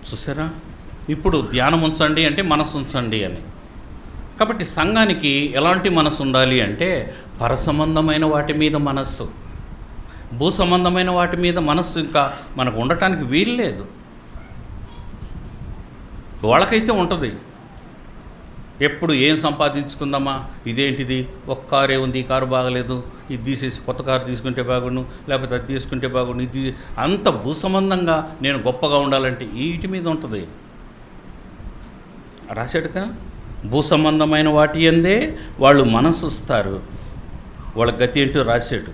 చూసారా? ఇప్పుడు ధ్యానం ఉంచండి అంటే మనసు ఉంచండి అని. కాబట్టి సంఘానికి ఎలాంటి మనసు ఉండాలి అంటే పరసంబంధమైన వాటి మీద మనస్సు. భూ సంబంధమైన వాటి మీద మనస్సు ఇంకా మనకు ఉండటానికి వీలు లేదు. వాళ్ళకైతే ఉంటుంది, ఎప్పుడు ఏం సంపాదించుకుందామా, ఇదేంటిది, ఒక కారే ఉంది, ఈ కారు బాగలేదు, ఇది తీసేసి కొత్త కారు తీసుకుంటే బాగుండు, లేకపోతే అది తీసుకుంటే బాగుండు, ఇది అంత భూ సంబంధంగా నేను గొప్పగా ఉండాలంటే వీటి మీద ఉంటుంది. రాశాడుగా, భూ సంబంధమైన వాటి అందే వాళ్ళు మనసు వస్తారు, వాళ్ళ గతి ఏంటో రాశాడు.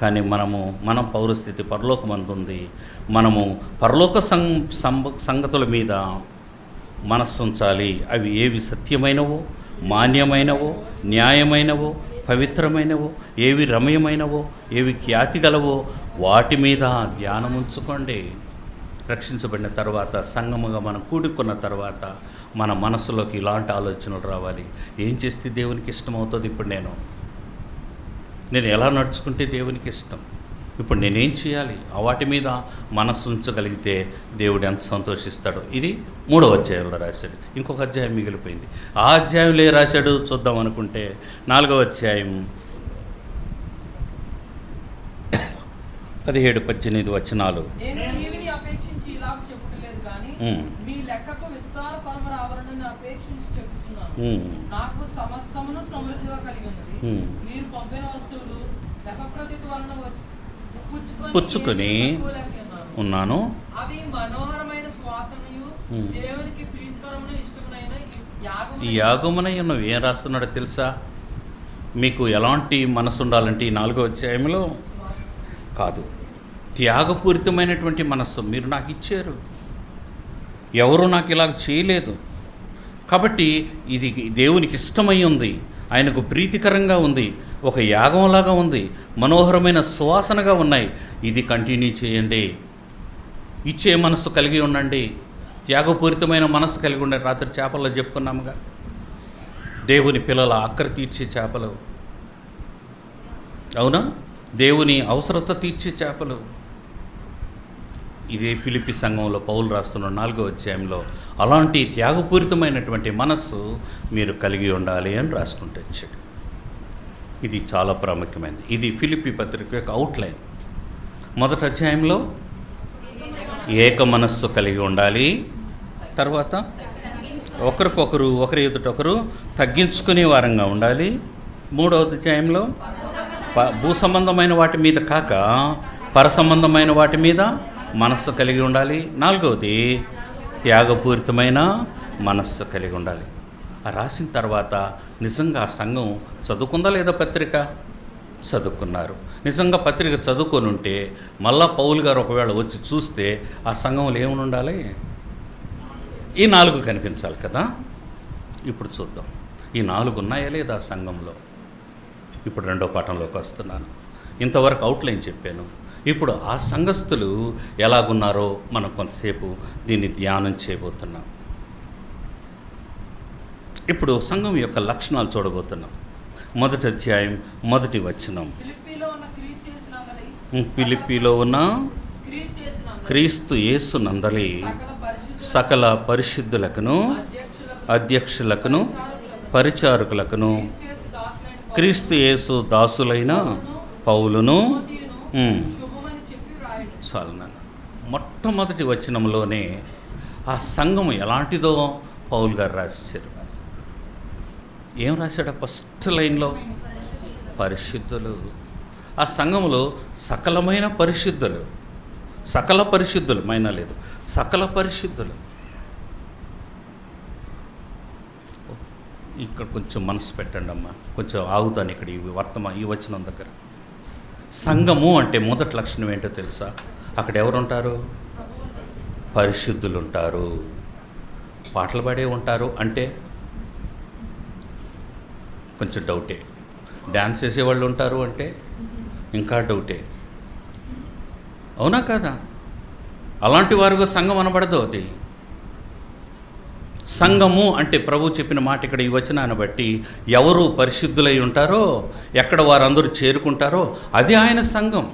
కానీ మనం పౌరస్థితి పరలోకమందు ఉంది. మనము పరలోక సంగతుల మీద మనస్సు ఉంచాలి. అవి ఏవి సత్యమైనవో, మాన్యమైనవో, న్యాయమైనవో, పవిత్రమైనవో, ఏవి రమ్యమైనవో, ఏవి ఖ్యాతి గలవో వాటి మీద ధ్యానం ఉంచుకోండి. రక్షించబడిన తర్వాత, సంఘముగా మనం కూడుకున్న తర్వాత మన మనసులోకి ఇలాంటి ఆలోచనలు రావాలి. ఏం చేస్తే దేవునికి ఇష్టమవుతుంది? ఇప్పుడు నేను ఎలా నడుచుకుంటే దేవునికి ఇష్టం? ఇప్పుడు నేనేం చేయాలి? వాటి మీద మనస్సు ఉంచగలిగితే దేవుడు ఎంత సంతోషిస్తాడో. ఇది 3వ అధ్యాయంలో రాశాడు. ఇంకొక అధ్యాయం మిగిలిపోయింది. ఆ అధ్యాయంలో ఏ రాశాడు చూద్దాం అనుకుంటే 4వ అధ్యాయం 17-18 వచనాలు. నాకు సమస్తమును సమృద్ధిగా కలిగి ఉన్నది. మీరు పంపిన వస్తువులు ఎపఫ్రొదితు వలన పుచ్చుకొని ఉన్నాను. అవి మనోహరమైన సువాసనయు దేవునికి ప్రీతికరమైన ఇష్టమైన ఈ యాగమునై ఉన్నవి ఏం రాస్తున్నాడో తెలుసా? మీకు ఎలాంటి మనసు ఉండాలంటే ఈ 4వ అధ్యాయంలో కాదు, త్యాగపూరితమైనటువంటి మనస్సు మీరు నాకు ఇచ్చారు, ఎవరు నాకు ఇలా చేయలేదు, కాబట్టి ఇది దేవునికి ఇష్టమై ఉంది, ఆయనకు ప్రీతికరంగా ఉంది, ఒక యాగంలాగా ఉంది, మనోహరమైన సువాసనగా ఉన్నాయి. ఇది కంటిన్యూ చేయండి, ఇచ్చే మనస్సు కలిగి ఉండండి, త్యాగపూరితమైన మనస్సు కలిగి ఉండండి. రాత్రి చేపల్లో చెప్పుకున్నాముగా, దేవుని పిల్లల ఆఖరి తీర్చే చేపలు, అవునా, దేవుని అవసరత తీర్చే చేపలు. ఇదే ఫిలిప్పి సంఘంలో పౌలు రాస్తున్న 4వ అధ్యాయంలో అలాంటి త్యాగపూరితమైనటువంటి మనస్సు మీరు కలిగి ఉండాలి అని రాసుకుంటూ వచ్చాడు. ఇది చాలా ప్రాముఖ్యమైనది. ఇది ఫిలిప్పి పత్రిక యొక్క అవుట్లైన్. 1వ అధ్యాయంలో ఏక మనస్సు కలిగి ఉండాలి, తర్వాత ఒకరికొకరు ఒకరి ఎదుట ఒకరు తగ్గించుకునే వారంగా ఉండాలి. 3వ అధ్యాయంలో భూ సంబంధమైన వాటి మీద కాక పర సంబంధమైన వాటి మీద మనస్సు కలిగి ఉండాలి. 4వది త్యాగపూరితమైన మనస్సు కలిగి ఉండాలి. ఆ రాసిన తర్వాత నిజంగా ఆ సంఘం చదువుకుందా లేదా? పత్రిక చదువుకున్నారు. నిజంగా పత్రిక చదువుకొని ఉంటే మళ్ళా పౌలు గారు ఒకవేళ వచ్చి చూస్తే ఆ సంఘంలో ఏమని ఉండాలి? ఈ 4 కనిపించాలి కదా. ఇప్పుడు చూద్దాం, ఈ 4 ఉన్నాయా లేదా ఆ సంఘంలో. ఇప్పుడు 2వ పాఠంలోకి వస్తున్నాను. ఇంతవరకు అవుట్లైన్ చెప్పాను. ఇప్పుడు ఆ సంఘస్థులు ఎలాగున్నారో మనం కొంతసేపు దీన్ని ధ్యానం చేయబోతున్నాం. ఇప్పుడు సంఘం యొక్క లక్షణాలు చూడబోతున్నాం. 1వ అధ్యాయం 1వ వచనం. ఫిలిప్పీలో ఉన్న క్రీస్తు యేసు నందలి సకల పరిశుద్ధులకును అధ్యక్షులకును పరిచారకులకును క్రీస్తు యేసు దాసులైన పౌలును. చాలు నాన్న. మొట్టమొదటి వచనంలోనే ఆ సంఘం ఎలాంటిదో పౌలు గారు రాశారు. ఏం రాశాడు? ఫస్ట్ లైన్లో పరిశుద్ధులు. ఆ సంఘంలో సకలమైన పరిశుద్ధులు, సకల పరిశుద్ధులు, మైనా లేదు, సకల పరిశుద్ధులు. ఇక్కడ కొంచెం మనసు పెట్టండి అమ్మా, కొంచెం ఆగుతాను ఇక్కడ ఈ వచనం దగ్గర. సంఘము అంటే మొదటి లక్షణం ఏంటో తెలుసా? అక్కడ ఎవరు ఉంటారు? పరిశుద్ధులు ఉంటారు. పాటలు పాడే ఉంటారు అంటే కొంచెం డౌటే. డ్యాన్స్ చేసేవాళ్ళు ఉంటారు అంటే ఇంకా డౌటే. అవునా కాదా? అలాంటి వారుగా సంఘం అనబడదు. అది సంఘము అంటే ప్రభు చెప్పిన మాట ఇక్కడ ఈ వచనాన్ని బట్టి ఎవరు పరిశుద్ధులై ఉంటారో, ఎక్కడ వారందరూ చేరుకుంటారో అది ఆయన సంఘం.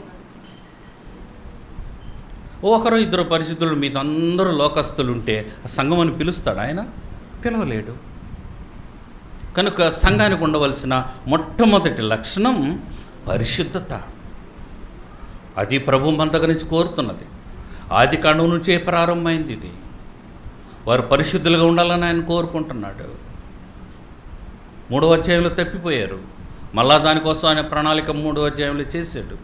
ఒకరు ఇద్దరు పరిశుద్ధులు మీద అందరూ లోకస్తులు ఉంటే ఆ సంఘం అని పిలుస్తాడు ఆయన? పిలవలేడు. కనుక సంఘానికి ఉండవలసిన మొట్టమొదటి లక్షణం పరిశుద్ధత. అది ప్రభు మన దగ్గర నుంచి కోరుతున్నది. ఆది కాండం నుంచే ప్రారంభమైంది ఇది. వారు పరిశుద్ధులుగా ఉండాలని ఆయన కోరుకుంటున్నాడు. 3వ అధ్యాయంలో తప్పిపోయారు, మళ్ళా దానికోసం ఆయన ప్రణాళిక 3వ అధ్యాయంలో చేశాడు.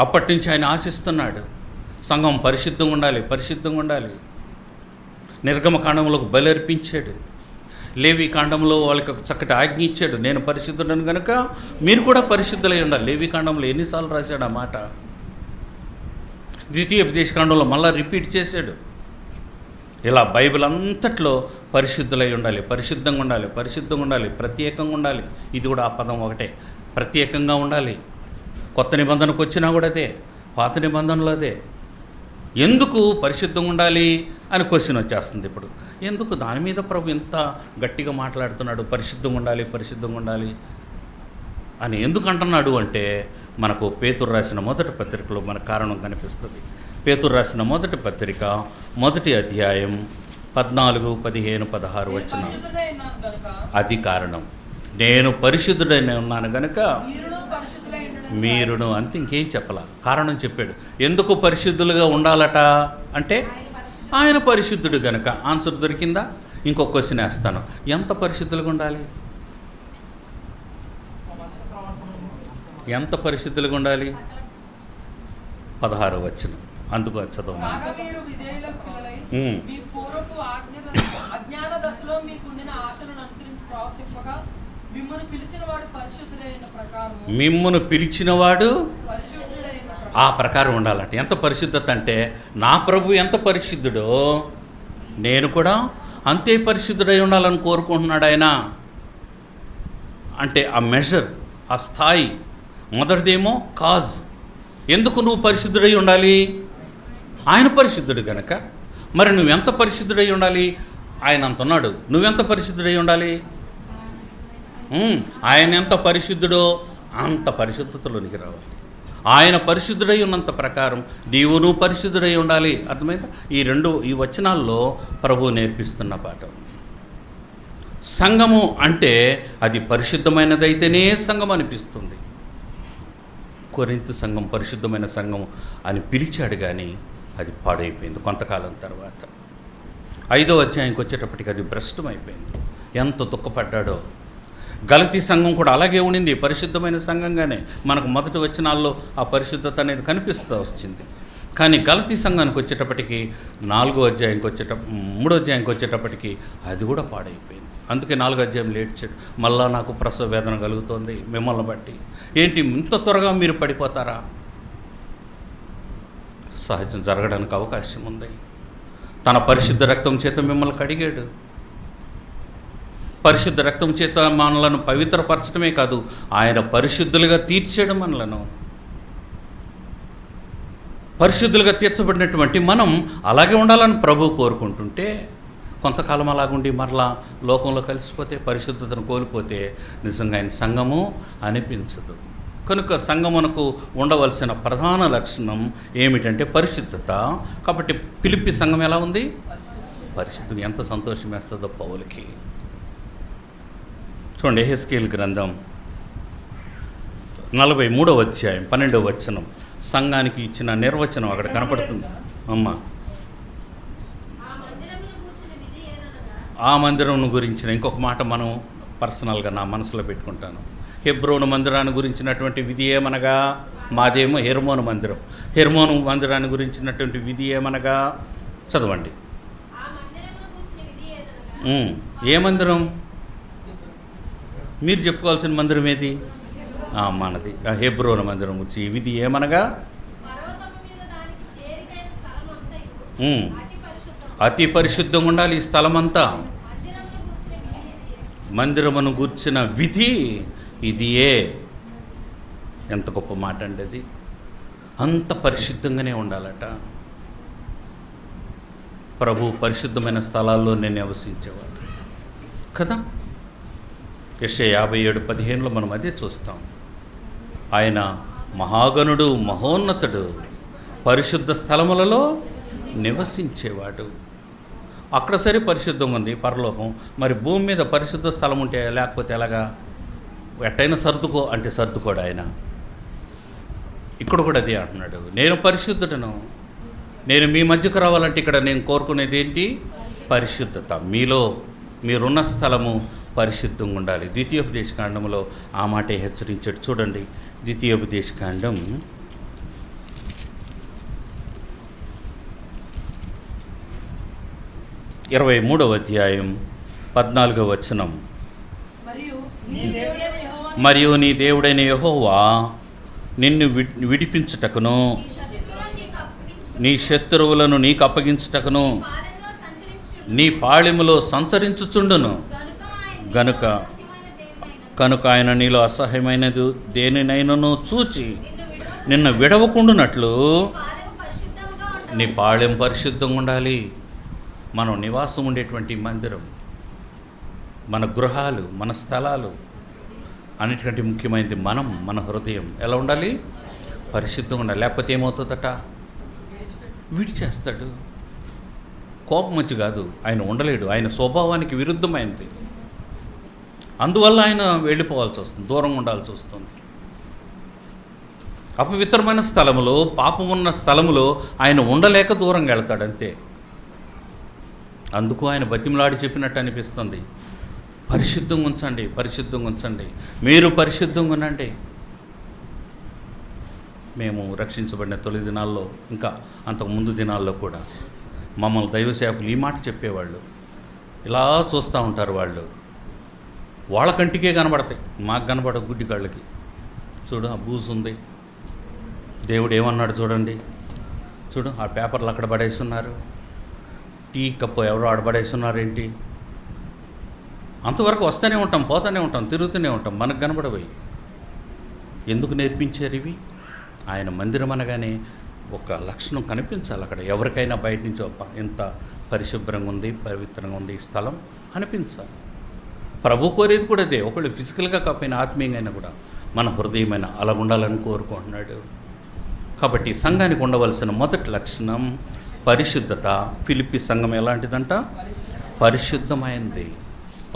అప్పటి నుంచి ఆయన ఆశిస్తున్నాడు సంఘం పరిశుద్ధంగా ఉండాలి, పరిశుద్ధంగా ఉండాలి. నిర్గమకాండంలో బలి అర్పించాడు. లేవి కాండంలో వాళ్ళకి ఒక చక్కటి ఆజ్ఞ ఇచ్చాడు, నేను పరిశుద్ధుడను కనుక మీరు కూడా పరిశుద్ధులై ఉండాలి. లేవి కాండంలో ఎన్నిసార్లు రాశాడు ఆ మాట? ద్వితీయోపదేశ కాండంలో మళ్ళీ రిపీట్ చేశాడు. ఇలా బైబిల్ అంతట్లో పరిశుద్ధులై ఉండాలి, పరిశుద్ధంగా ఉండాలి, పరిశుద్ధంగా ఉండాలి, ప్రత్యేకంగా ఉండాలి. ఇది కూడా ఆ పదం ఒకటే, ప్రత్యేకంగా ఉండాలి. కొత్త నిబంధనకు వచ్చినా కూడా అదే, పాత నిబంధనలు అదే. ఎందుకు పరిశుద్ధంగా ఉండాలి అని క్వశ్చన్ వచ్చేస్తుంది ఇప్పుడు. ఎందుకు దాని మీద ప్రభు ఎంత గట్టిగా మాట్లాడుతున్నాడు? పరిశుద్ధంగా ఉండాలి, పరిశుద్ధంగా ఉండాలి అని ఎందుకు అంటున్నాడు అంటే మనకు పేతురు రాసిన మొదటి పత్రికలో మన కారణం కనిపిస్తుంది. పేతురు రాసిన మొదటి పత్రిక 1వ అధ్యాయం 14, 15, 16 వచ్చిన అది కారణం. నేను పరిశుద్ధుడైన ఉన్నాను గనుక మీరును అంతే, ఇంకేం చెప్పాల. కారణం చెప్పాడు. ఎందుకు పరిశుద్ధులుగా ఉండాలట అంటే ఆయన పరిశుద్ధుడు గనుక. ఆన్సర్ దొరికిందా? ఇంకొక క్వశ్చన్ వేస్తాను, ఎంత పరిశుద్ధులుగా ఉండాలి? ఎంత పరిశుద్ధులుగా ఉండాలి? 16వ వచనం, అందుకు చదవ. కాగా మీరు విధేయులకు పిల్లలై, మీ పూర్వపు అజ్ఞాన దశలో మీకుండిన ఆశలను అనుసరించి ప్రవర్తింపగా మిమ్మును పిలిచినవాడు పరిశుద్ధుడైన పిలిచినవాడు పరిశుద్ధుడైన ఆ ప్రకారం ఉండాలంటే ఎంత పరిశుద్ధత అంటే, నా ప్రభు ఎంత పరిశుద్ధుడో నేను కూడా అంతే పరిశుద్ధుడై ఉండాలని కోరుకుంటున్నాడు ఆయన. అంటే ఆ మెజర్, ఆ స్థాయి. మొదటిదేమో కాజ్, ఎందుకు నువ్వు పరిశుద్ధుడై ఉండాలి? ఆయన పరిశుద్ధుడు కనుక. మరి నువ్వెంత పరిశుద్ధుడై ఉండాలి? ఆయన అంత ఉన్నాడు, నువ్వెంత పరిశుద్ధుడై ఉండాలి? ఆయన ఎంత పరిశుద్ధుడో అంత పరిశుద్ధతలోనికి రావాలి. ఆయన పరిశుద్ధుడై ఉన్నంత ప్రకారం నీవును పరిశుద్ధుడై ఉండాలి. అర్థమైందా? ఈ వచనాల్లో ప్రభువు నేర్పిస్తున్న పాఠం. సంఘము అంటే అది పరిశుద్ధమైనదైతేనే సంఘం అనిపిస్తుంది. కొరింథు సంఘం పరిశుద్ధమైన సంఘం అని పిలిచాడు, కానీ అది పాడైపోయింది కొంతకాలం తర్వాత. 5వ అధ్యాయంకి వచ్చేటప్పటికి అది భ్రష్టమైపోయింది. ఎంత దుఃఖపడ్డాడో. గలతీ సంఘం కూడా అలాగే ఉండింది, పరిశుద్ధమైన సంఘంగానే. మనకు మొదటి వచనాల్లో ఆ పరిశుద్ధత అనేది కనిపిస్తూ వచ్చింది. కానీ గలతీ సంఘానికి వచ్చేటప్పటికి 3వ అధ్యాయంకి వచ్చేటప్పటికి అది కూడా పాడైపోయింది. అందుకే 4వ అధ్యాయం ఏడ్చాడు, మళ్ళా నాకు ప్రసవ వేదన కలుగుతోంది మిమ్మల్ని బట్టి. ఏంటి ఇంత త్వరగా మీరు పడిపోతారా? సహజం జరగడానికి అవకాశం ఉంది. తన పరిశుద్ధ రక్తం చేత మిమ్మల్ని కడిగాడు. పరిశుద్ధ రక్తం చేత మనలను పవిత్రపరచడమే కాదు, ఆయన పరిశుద్ధులుగా తీర్చాడు మనలను. పరిశుద్ధులుగా తీర్చబడినటువంటి మనం అలాగే ఉండాలని ప్రభు కోరుకుంటుంటే, కొంతకాలం అలాగుండి మరలా లోకంలో కలిసిపోతే, పరిశుద్ధతను కోల్పోతే నిజంగా ఆయన సంఘము అనిపించదు. కనుక సంఘమునకు ఉండవలసిన ప్రధాన లక్షణం ఏమిటంటే పరిశుద్ధత. కాబట్టి ఫిలిప్పి సంఘం ఎలా ఉంది? పరిశుద్ధం. ఎంత సంతోషం వేస్తుందో పౌలుకి. చూడండి, యెహెజ్కేలు గ్రంథం 43వ అధ్యాయం 12వ వచనం, సంఘానికి ఇచ్చిన నిర్వచనం అక్కడ కనపడుతుంది. అమ్మ, ఆ మందిరం గురించిన ఇంకొక మాట మనం పర్సనల్గా నా మనసులో పెట్టుకుంటాను. హెబ్రోను మందిరాన్ని గురించినటువంటి విధి ఏమనగా, మాదేమో హెర్మోను మందిరం. హెర్మోను మందిరాన్ని గురించినటువంటి విధి ఏమనగా, చదవండి. ఏ మందిరం? మీరు చెప్పుకోవాల్సిన మందిరం ఏది? మనది హెబ్రోను మందిరం గురించి ఈ విధి ఏమనగా, అతి పరిశుద్ధంగా ఉండాలి ఈ స్థలమంతా. మందిరమును గూర్చిన విధి ఇదియే. ఎంత గొప్ప మాట అండి అది. అంత పరిశుద్ధంగానే ఉండాలట. ప్రభు పరిశుద్ధమైన స్థలాల్లో నేను నివసించేవాడు కదా. యెషయా 57:15 మనం అదే చూస్తాం. ఆయన మహాగణుడు, మహోన్నతుడు, పరిశుద్ధ స్థలములలో నివసించేవాడు. అక్కడ సరే పరిశుద్ధంగా ఉంది పరలోకం. మరి భూమి మీద పరిశుద్ధ స్థలం ఉంటే లేకపోతే ఎలాగా? ఎట్టయినా సర్దుకో అంటే సర్దుకోడు ఆయన. ఇక్కడ కూడా అదే అంటున్నాడు, నేను పరిశుద్ధుడను, నేను మీ మధ్యకు రావాలంటే ఇక్కడ నేను కోరుకునేది ఏంటి? పరిశుద్ధత. మీరున్న స్థలము పరిశుద్ధంగా ఉండాలి. ద్వితీయోపదేశకాండంలో ఆ మాటే హెచ్చరించాడు. చూడండి, ద్వితీయోపదేశకాండం 23వ అధ్యాయం 14వ వచనం, మరియు నీ దేవుడైన యెహోవా నిన్ను విడిపించుటకును నీ శత్రువులను నీకు అప్పగించుటకును నీ పాళెములో సంచరించుచుండును. కనుక ఆయన నీలో అసహ్యమైనది దేనినైనను చూచి నిన్ను విడవకుండునట్లు నీ పాళెం పరిశుద్ధంగా ఉండాలి. మనం నివాసం ఉండేటువంటి మందిరం, మన గృహాలు, మన స్థలాలు, అన్నిటికంటే ముఖ్యమైనది మన హృదయం ఎలా ఉండాలి? పరిశుద్ధంగా ఉండాలి. లేకపోతే ఏమవుతుందట? విడిచేస్తాడు. కోపం వచ్చి కాదు, ఆయన ఉండలేడు. ఆయన స్వభావానికి విరుద్ధమైనది. అందువల్ల ఆయన వెళ్ళిపోవాల్సి వస్తుంది, దూరంగా ఉండాల్సి వస్తుంది. అపవిత్రమైన స్థలములో, పాపం ఉన్న స్థలములో ఆయన ఉండలేక దూరంగా వెళ్తాడు అంతే. అందుకు ఆయన బతిమలాడి చెప్పినట్టు అనిపిస్తుంది, పరిశుద్ధంగా ఉంచండి, పరిశుద్ధంగా ఉంచండి, మీరు పరిశుద్ధంగా ఉండండి. మేము రక్షించబడిన తొలి దినాల్లో, ఇంకా అంతకు ముందు దినాల్లో కూడా మమ్మల్ని దైవ సేవకులు ఈ మాట చెప్పేవాళ్ళు. ఇలా చూస్తూ ఉంటారు వాళ్ళు, వాళ్ళ కంటికే కనబడతాయి, మాకు కనబడ గుడ్డి కళ్ళకి. చూడు ఆ బూజు ఉంది, దేవుడు ఏమన్నాడు చూడండి, చూడు ఆ పేపర్లు అక్కడ పడేస్తున్నారు, టీ కప్పు ఎవరో ఆడబడేస్తున్నారు ఏంటి. అంతవరకు వస్తూనే ఉంటాం, పోతూనే ఉంటాం, తిరుగుతూనే ఉంటాం, మనకు కనబడబోయి. ఎందుకు నేర్పించారు ఇవి? ఆయన మందిరం అనగానే ఒక లక్షణం కనిపించాలి అక్కడ. ఎవరికైనా బయట నుంచి ఎంత పరిశుభ్రంగా ఉంది, పవిత్రంగా ఉంది ఈ స్థలం అనిపించాలి. ప్రభు కోరేది కూడా అదే. ఒకళ్ళు ఫిజికల్గా కాకపోయినా ఆత్మీయంగా అయినా కూడా మన హృదయమైన అలా ఉండాలని కోరుకుంటున్నాడు. కాబట్టి సంఘానికి ఉండవలసిన మొదటి లక్షణం పరిశుద్ధత. ఫిలిప్పి సంఘం ఎలాంటిదంట? పరిశుద్ధమైంది.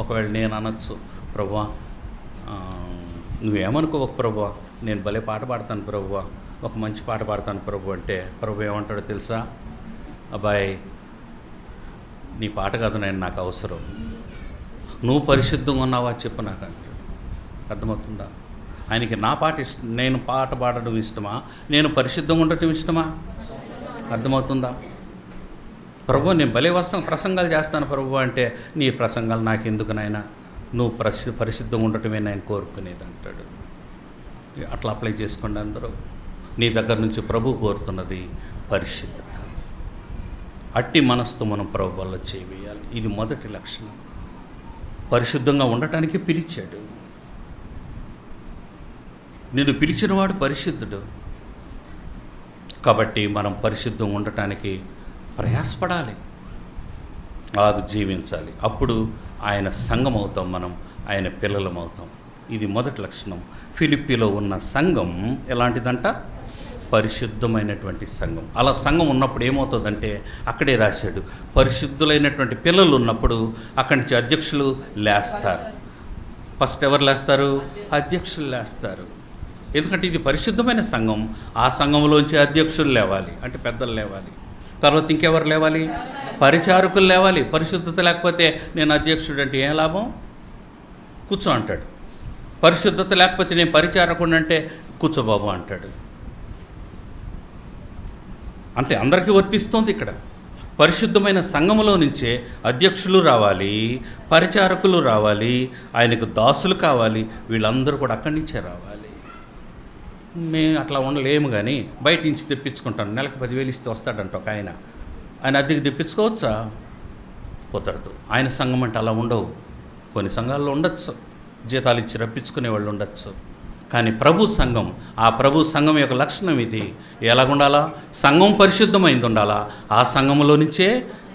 ఒకవేళ నేను అనొచ్చు, ప్రభువా నువ్వేమనుకోవకు ప్రభువా, నేను భలే పాట పాడతాను ప్రభువా, ఒక మంచి పాట పాడతాను ప్రభు అంటే, ప్రభు ఏమంటాడో తెలుసా? అబ్బాయి నీ పాట కాదు నేను నాకు అవసరం, నువ్వు పరిశుద్ధంగా ఉన్నావా చెప్పు నాకు అంటాడు. అర్థమవుతుందా? ఆయనకి నా పాట ఇష్టం, నేను పాట పాడడం ఇష్టమా, నేను పరిశుద్ధంగా ఉండటం ఇష్టమా? అర్థమవుతుందా? ప్రభు నేను భలే ప్రసంగాలు చేస్తాను ప్రభు అంటే, నీ ప్రసంగాలు నాకెందుకు నాయనా, నువ్వు పరిశుద్ధంగా ఉండటమే నేను కోరుకునేది అంటాడు. అట్లా అప్లై చేసుకోండి అందరూ. నీ దగ్గర నుంచి ప్రభు కోరుతున్నది పరిశుద్ధత. అట్టి మనసుతో మనం ప్రభు వల్ల చేయాలి. ఇది మొదటి లక్షణం. పరిశుద్ధంగా ఉండటానికి పిలిచాడు. నిన్ను పిలిచినవాడు పరిశుద్ధుడు. కాబట్టి మనం పరిశుద్ధంగా ఉండటానికి ప్రయాసపడాలి, అలాగ జీవించాలి. అప్పుడు ఆయన సంఘం అవుతాం, మనం ఆయన పిల్లలం అవుతాం. ఇది మొదటి లక్షణం. ఫిలిప్పీలో ఉన్న సంఘం ఎలాంటిదంట? పరిశుద్ధమైనటువంటి సంఘం. అలా సంఘం ఉన్నప్పుడు ఏమవుతుందంటే, అక్కడే రాశాడు, పరిశుద్ధులైనటువంటి పిల్లలు ఉన్నప్పుడు అక్కడి నుంచి అధ్యక్షులు లేస్తారు. ఫస్ట్ ఎవరు లేస్తారు? అధ్యక్షులు లేస్తారు. ఎందుకంటే ఇది పరిశుద్ధమైన సంఘం. ఆ సంఘంలోంచి అధ్యక్షులు లేవాలి, అంటే పెద్దలు లేవాలి. తర్వాత ఇంకెవరు లేవాలి? పరిచారకులు లేవాలి. పరిశుద్ధత లేకపోతే నేను అధ్యక్షుడు అంటే ఏం లాభం? కూర్చో అంటాడు. పరిశుద్ధత లేకపోతే నేను పరిచారకుడు అంటే కూర్చోబాబు అంటాడు. అంటే అందరికీ వర్తిస్తుంది ఇక్కడ. పరిశుద్ధమైన సంఘములో నుంచే అధ్యక్షులు రావాలి, పరిచారకులు రావాలి, ఆయనకు దాసులు కావాలి. వీళ్ళందరూ కూడా అక్కడి నుంచే రావాలి. మేము అట్లా ఉండలేము, కానీ బయట నుంచి తెప్పించుకుంటాను. నెలకు 10,000 ఇస్తే వస్తాడంట ఒక ఆయన. ఆయన అద్దెకి తెప్పించుకోవచ్చా? కుదరదు. ఆయన సంఘం అంటే అలా ఉండవు. కొన్ని సంఘాల్లో ఉండొచ్చు, జీతాలు ఇచ్చి రప్పించుకునే వాళ్ళు ఉండొచ్చు. కానీ ప్రభు సంఘం, ఆ ప్రభు సంఘం యొక్క లక్షణం ఇది. ఎలాగుండాలా? సంఘం పరిశుద్ధమైంది ఉండాలా. ఆ సంఘంలో నుంచే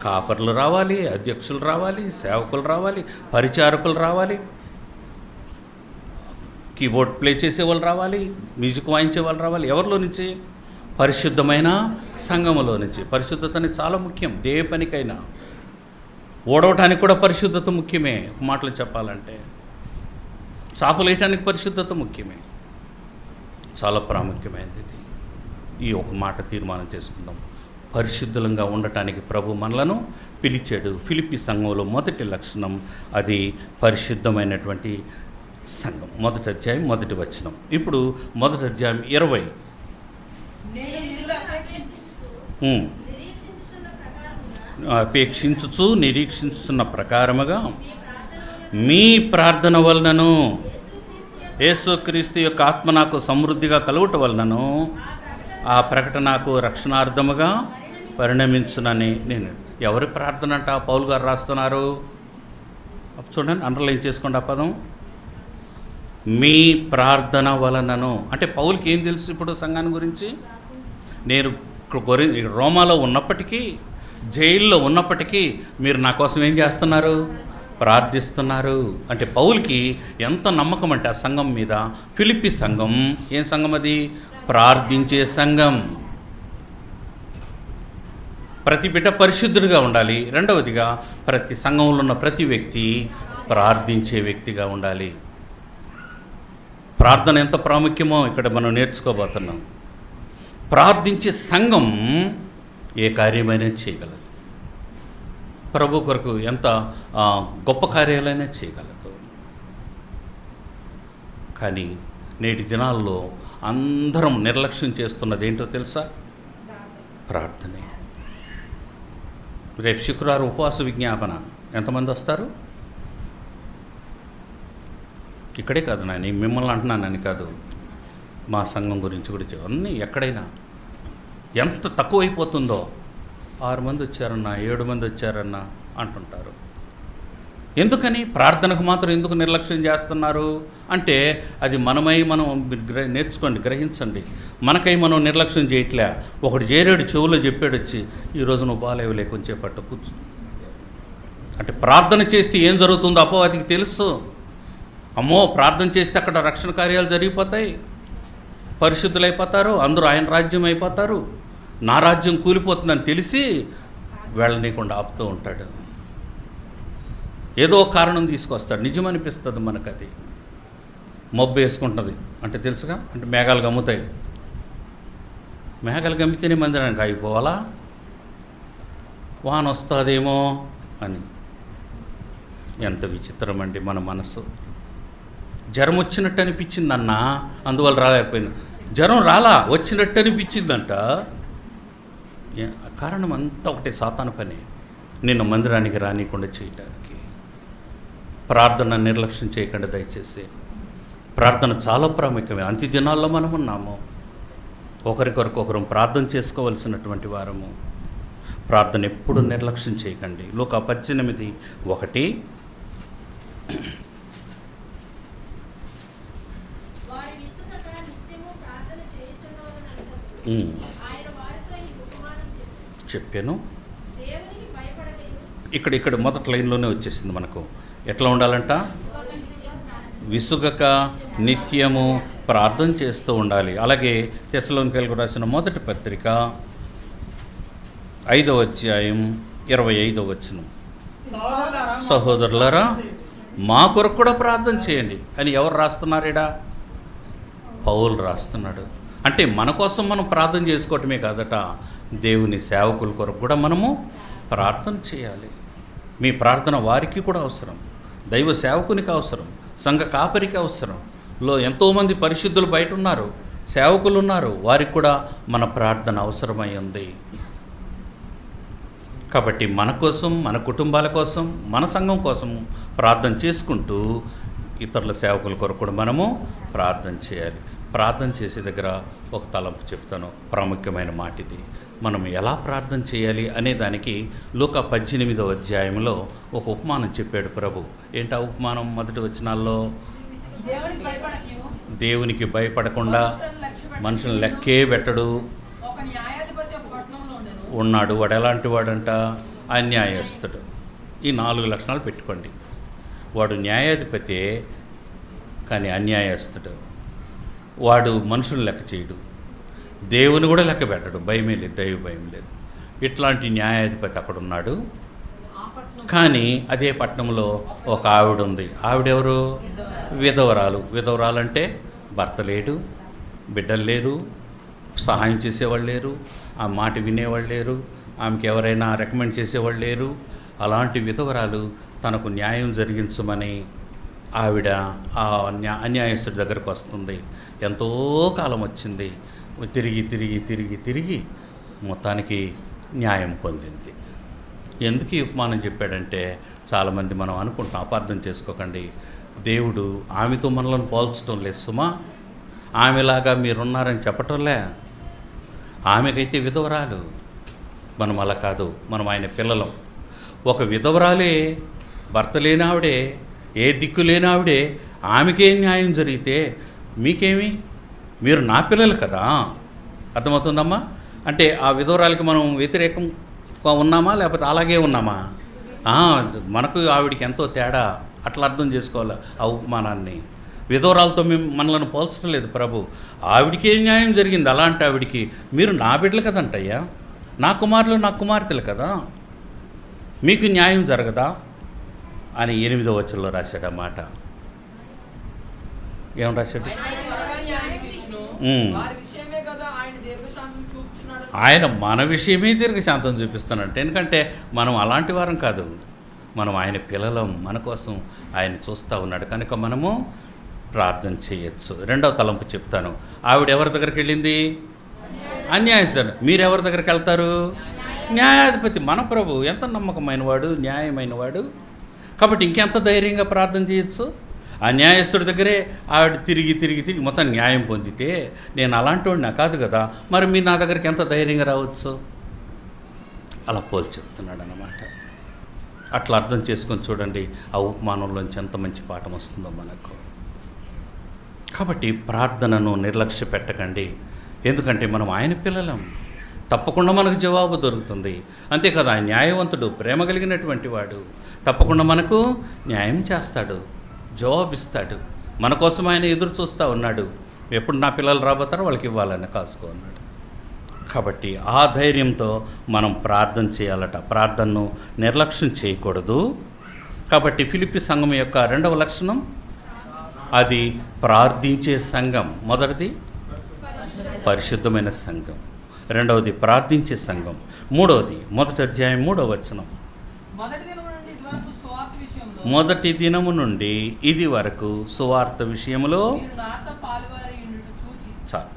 కాపర్లు రావాలి, అధ్యక్షులు రావాలి, సేవకులు రావాలి, పరిచారకులు రావాలి, కీబోర్డ్ ప్లే చేసేవాళ్ళు రావాలి, మ్యూజిక్ వాయించే వాళ్ళు రావాలి. ఎవరిలో నుంచి? పరిశుద్ధమైన సంఘములో నుంచి. పరిశుద్ధత అనేది చాలా ముఖ్యం. ఏ పనికైనా ఓడవటానికి కూడా పరిశుద్ధత ముఖ్యమే. మాటలు చెప్పాలంటే చాపలు వేయటానికి పరిశుద్ధత ముఖ్యమే. చాలా ప్రాముఖ్యమైనది ఇది. ఈ ఒక మాట తీర్మానం చేసుకుందాం. పరిశుద్ధంగా ఉండటానికి ప్రభు మనలను పిలిచాడు. ఫిలిప్పీ సంఘంలో మొదటి లక్షణం అది పరిశుద్ధమైనటువంటి సంఘం. మొదటి అధ్యాయం 1వ వచనం. ఇప్పుడు మొదటి అధ్యాయం 20. అపేక్షించుచు నిరీక్షించుతున్న ప్రకారముగా మీ ప్రార్థన వలనను యేసుక్రీస్తు యొక్క ఆత్మ నాకు సమృద్ధిగా కలుగుట వలనను ఆ ప్రకటన నాకు రక్షణార్థముగా పరిణమించునని. నేను ఎవరి ప్రార్థన అంట పౌలు గారు రాస్తున్నారు? చూడండి, అండర్లైన్ చేసుకోండి ఆ పదం. మీ ప్రార్థన వలనను అంటే పౌలుకి ఏం తెలుసు ఇప్పుడు సంఘాన్ని గురించి? నేను రోమాలో ఉన్నప్పటికీ, జైల్లో ఉన్నప్పటికీ మీరు నా కోసం ఏం చేస్తున్నారు? ప్రార్థిస్తున్నారు. అంటే పౌలుకి ఎంత నమ్మకం అంటే ఆ సంఘం మీద. ఫిలిప్పీ సంఘం ఏం సంఘం అది? ప్రార్థించే సంఘం. ప్రతి బిడ్డ పరిశుద్ధుడిగా ఉండాలి. రెండవదిగా ప్రతి సంఘంలో ఉన్న ప్రతి వ్యక్తి ప్రార్థించే వ్యక్తిగా ఉండాలి. ప్రార్థన ఎంత ప్రాముఖ్యమో ఇక్కడ మనం నేర్చుకోబోతున్నాం. ప్రార్థించే సంఘం ఏ కార్యమైనా చేయగలదు. ప్రభు కొరకు ఎంత గొప్ప కార్యాలైనా చేయగలదు. కానీ నేటి దినాల్లో అందరం నిర్లక్ష్యం చేస్తున్నది ఏంటో తెలుసా? ప్రార్థనే. రేపు శుక్రవారం ఉపవాస విజ్ఞాపన. ఎంతమంది వస్తారు? ఇక్కడే కాదు నాని, మిమ్మల్ని అంటున్నానని కాదు, మా సంఘం గురించి కూడా అన్నీ ఎక్కడైనా ఎంత తక్కువైపోతుందో. 6 మంది వచ్చారన్నా, 7 మంది వచ్చారన్నా అంటుంటారు. ఎందుకని? ప్రార్థనకు మాత్రం ఎందుకు నిర్లక్ష్యం చేస్తున్నారు అంటే అది మనమై మనం నేర్చుకోండి, గ్రహించండి. మనకై మనం నిర్లక్ష్యం చేయట్లే. ఒకడు చేరాడు, చెవులో చెప్పాడు వచ్చి, ఈరోజు నువ్వు బాలేవు కొంచెం పట్టు కూర్చు అంటే ప్రార్థన చేస్తే ఏం జరుగుతుందో అపవాదికి తెలుసు. అమ్మో, ప్రార్థన చేస్తే అక్కడ రక్షణ కార్యాలు జరిగిపోతాయి, పరిశుద్ధులైపోతారు, అందరూ ఆయన రాజ్యం అయిపోతారు, నా రాజ్యం కూలిపోతుందని తెలిసి వెళ్ళనీయకుండా ఆపుతూ ఉంటాడు. ఏదో కారణం తీసుకొస్తాడు. నిజమనిపిస్తుంది మనకు. అది మబ్బు వేసుకుంటుంది అంటే తెలుసుగా, అంటే మేఘాలు గమ్ముతాయి. మేఘాలు గమ్మితేనే మందిరానికి ఆగిపోవాలా? వాన వస్తుందేమో అని. ఎంత విచిత్రం అండి మన మనసు. జ్వరం వచ్చినట్టు అనిపించిందన్నా, అందువల్ల రాలేకపోయినా. జ్వరం రాలా, వచ్చినట్టు అనిపించిందంట. కారణం అంతా ఒకటే, సాతాను పని. నిన్ను మందిరానికి రానికుండా చేయటానికి. ప్రార్థన నిర్లక్ష్యం చేయకుండా దయచేసి. ప్రార్థన చాలా ప్రాముఖ్యమే. అంత్య దినాల్లో మనం ఉన్నాము. ఒకరికొరకు ఒకరు ప్రార్థన చేసుకోవలసినటువంటి వారము. ప్రార్థన ఎప్పుడు నిర్లక్ష్యం చేయకండి. లూకా 18:1. చెప్పాను. ఇక్కడ మొదటి లైన్లోనే వచ్చేసింది మనకు. ఎట్లా ఉండాలంట? విసుగక నిత్యము ప్రార్థన చేస్తూ ఉండాలి. అలాగే తెస్సలోనికైలకు రాసిన మొదటి పత్రిక 5వ అధ్యాయం 25వ వచనం, సహోదరులారా మా కొరకు కూడా ప్రార్థన చేయండి అని ఎవరు రాస్తున్నారేడా? పౌలు రాస్తున్నాడు. అంటే మన కోసం మనం ప్రార్థన చేసుకోవటమే కాదట, దేవుని సేవకుల కొరకు కూడా మనము ప్రార్థన చేయాలి. మీ ప్రార్థన వారికి కూడా అవసరం, దైవ సేవకునికి అవసరం, సంఘ కాపరికి అవసరం. ఎంతోమంది పరిశుద్ధులు బయట ఉన్నారు, సేవకులు ఉన్నారు, వారికి కూడా మన ప్రార్థన అవసరమై ఉంది. కాబట్టి మన కోసం, మన కుటుంబాల కోసం, మన సంఘం కోసం ప్రార్థన చేసుకుంటూ ఇతరుల సేవకుల కొరకు కూడా మనము ప్రార్థన చేయాలి. ప్రార్థన చేసే దగ్గర ఒక తలంపు చెప్తాను, ప్రాముఖ్యమైన మాట ఇది. మనం ఎలా ప్రార్థన చేయాలి అనే దానికి లూకా 18వ అధ్యాయంలో ఒక ఉపమానం చెప్పాడు ప్రభు. ఏంటా ఉపమానం? మొదటి వచనాల్లో దేవునికి భయపడకుండా మనుషులను లెక్కే పెట్టడు ఉన్నాడు. వాడు ఎలాంటి వాడంట? అన్యాయస్తుడు. ఈ 4 లక్షణాలు పెట్టుకోండి. వాడు న్యాయాధిపతే కానీ అన్యాయస్తుడు. వాడు మనుషులను లెక్క చేయడు, దేవుని కూడా లెక్క పెట్టడు, భయమే లేదు, దైవ భయం లేదు. ఇట్లాంటి న్యాయాధిపతి అక్కడ ఉన్నాడు. కానీ అదే పట్టణంలో ఒక ఆవిడ ఉంది. ఆవిడెవరు? విధవరాలు. విధవరాలంటే భర్త లేడు, బిడ్డలు లేరు, సహాయం చేసేవాళ్ళు లేరు, ఆ మాట వినేవాళ్ళు లేరు, ఆమెకి ఎవరైనా రికమెండ్ చేసేవాళ్ళు లేరు. అలాంటి విధవరాలు తనకు న్యాయం జరిగించమని ఆవిడ ఆ అన్యాయస్తుడి దగ్గరకు వస్తుంది. ఎంతో కాలం వచ్చింది, తిరిగి మొత్తానికి న్యాయం పొందింది. ఎందుకు ఈ ఉపమానం చెప్పాడంటే, చాలామంది మనం అనుకుంటాం, అపార్థం చేసుకోకండి, దేవుడు ఆమెతో మనలను పోల్చడం లేదు సుమా, ఆమెలాగా మీరున్నారని చెప్పటంలే. ఆమెకైతే విధవరాలు, మనం అలా కాదు, మనం ఆయన పిల్లలం. ఒక విధవరాలే, భర్త లేనావిడే, ఏ దిక్కు లేనావిడే, ఆమెకే న్యాయం జరిగితే మీకేమి? మీరు నా పిల్లలు కదా. అర్థమవుతుందమ్మా? అంటే ఆ విధవరాలకి మనం వ్యతిరేకంగా ఉన్నామా లేకపోతే అలాగే ఉన్నామా? మనకు ఆవిడికి ఎంతో తేడా. అట్లా అర్థం చేసుకోవాలి ఆ ఉపమానాన్ని. విధవరాలతో మేము మనల్ని పోల్చడం లేదు ప్రభు. ఆవిడికి ఏం న్యాయం జరిగింది? అలాంటి ఆవిడికి మీరు నా బిడ్డలు కదంటయ్యా, నా కుమారులు నా కుమార్తెలు కదా, మీకు న్యాయం జరగదా అని 8వ వచనంలో రాశాడు. ఆ మాట ఏం రాశాడు? ఆయన మన విషయమే దీర్ఘశాంతం చూపిస్తున్నాడు. ఎందుకంటే మనం అలాంటి వారం కాదు, మనం ఆయన పిల్లలం, మన కోసం ఆయన చూస్తూ ఉన్నాడు కనుక మనము ప్రార్థన చేయొచ్చు. రెండవ తలంపు చెప్తాను. ఆవిడ ఎవరి దగ్గరికి వెళ్ళింది? అన్యాయస్తుడు. మీరు ఎవరి దగ్గరికి వెళ్తారు? న్యాయాధిపతి. మన ప్రభు ఎంత నమ్మకమైన వాడు, న్యాయమైన వాడు. కాబట్టి ఇంకెంత ధైర్యంగా ప్రార్థన చేయొచ్చు. ఆ న్యాయస్తుడి దగ్గరే ఆవిడ తిరిగి మొత్తం న్యాయం పొందితే నేను అలాంటి వాడినా కాదు కదా, మరి మీరు నా దగ్గరికి ఎంత ధైర్యంగా రావచ్చు? అలా పోల్చి చెప్తున్నాడు అన్నమాట. అట్లా అర్థం చేసుకొని చూడండి ఆ ఉపమానంలోంచి ఎంత మంచి పాఠం వస్తుందో మనకు. కాబట్టి ప్రార్థనను నిర్లక్ష్య పెట్టకండి, ఎందుకంటే మనం ఆయన పిల్లలం. తప్పకుండా మనకు జవాబు దొరుకుతుంది. అంతేకాదు, ఆయన న్యాయవంతుడు, ప్రేమ కలిగినటువంటి వాడు. తప్పకుండా మనకు న్యాయం చేస్తాడు, జవాబిస్తాడు. మన కోసం ఆయన ఎదురు చూస్తూ ఉన్నాడు. ఎప్పుడు నా పిల్లలు రాబోతారో వాళ్ళకి ఇవ్వాలని కాసుకో అన్నాడు. కాబట్టి ఆ ధైర్యంతో మనం ప్రార్థన చేయాలట. ప్రార్థనను నిర్లక్ష్యం చేయకూడదు. కాబట్టి ఫిలిప్పి సంఘం యొక్క రెండవ లక్షణం అది ప్రార్థించే సంఘం. మొదటిది పరిశుద్ధమైన సంఘం, రెండవది ప్రార్థించే సంఘం, మూడవది మొదటి అధ్యాయం 3వ వచనం. మొదటి దినము నుండి ఇది వరకు సువార్త విషయంలో చాలు.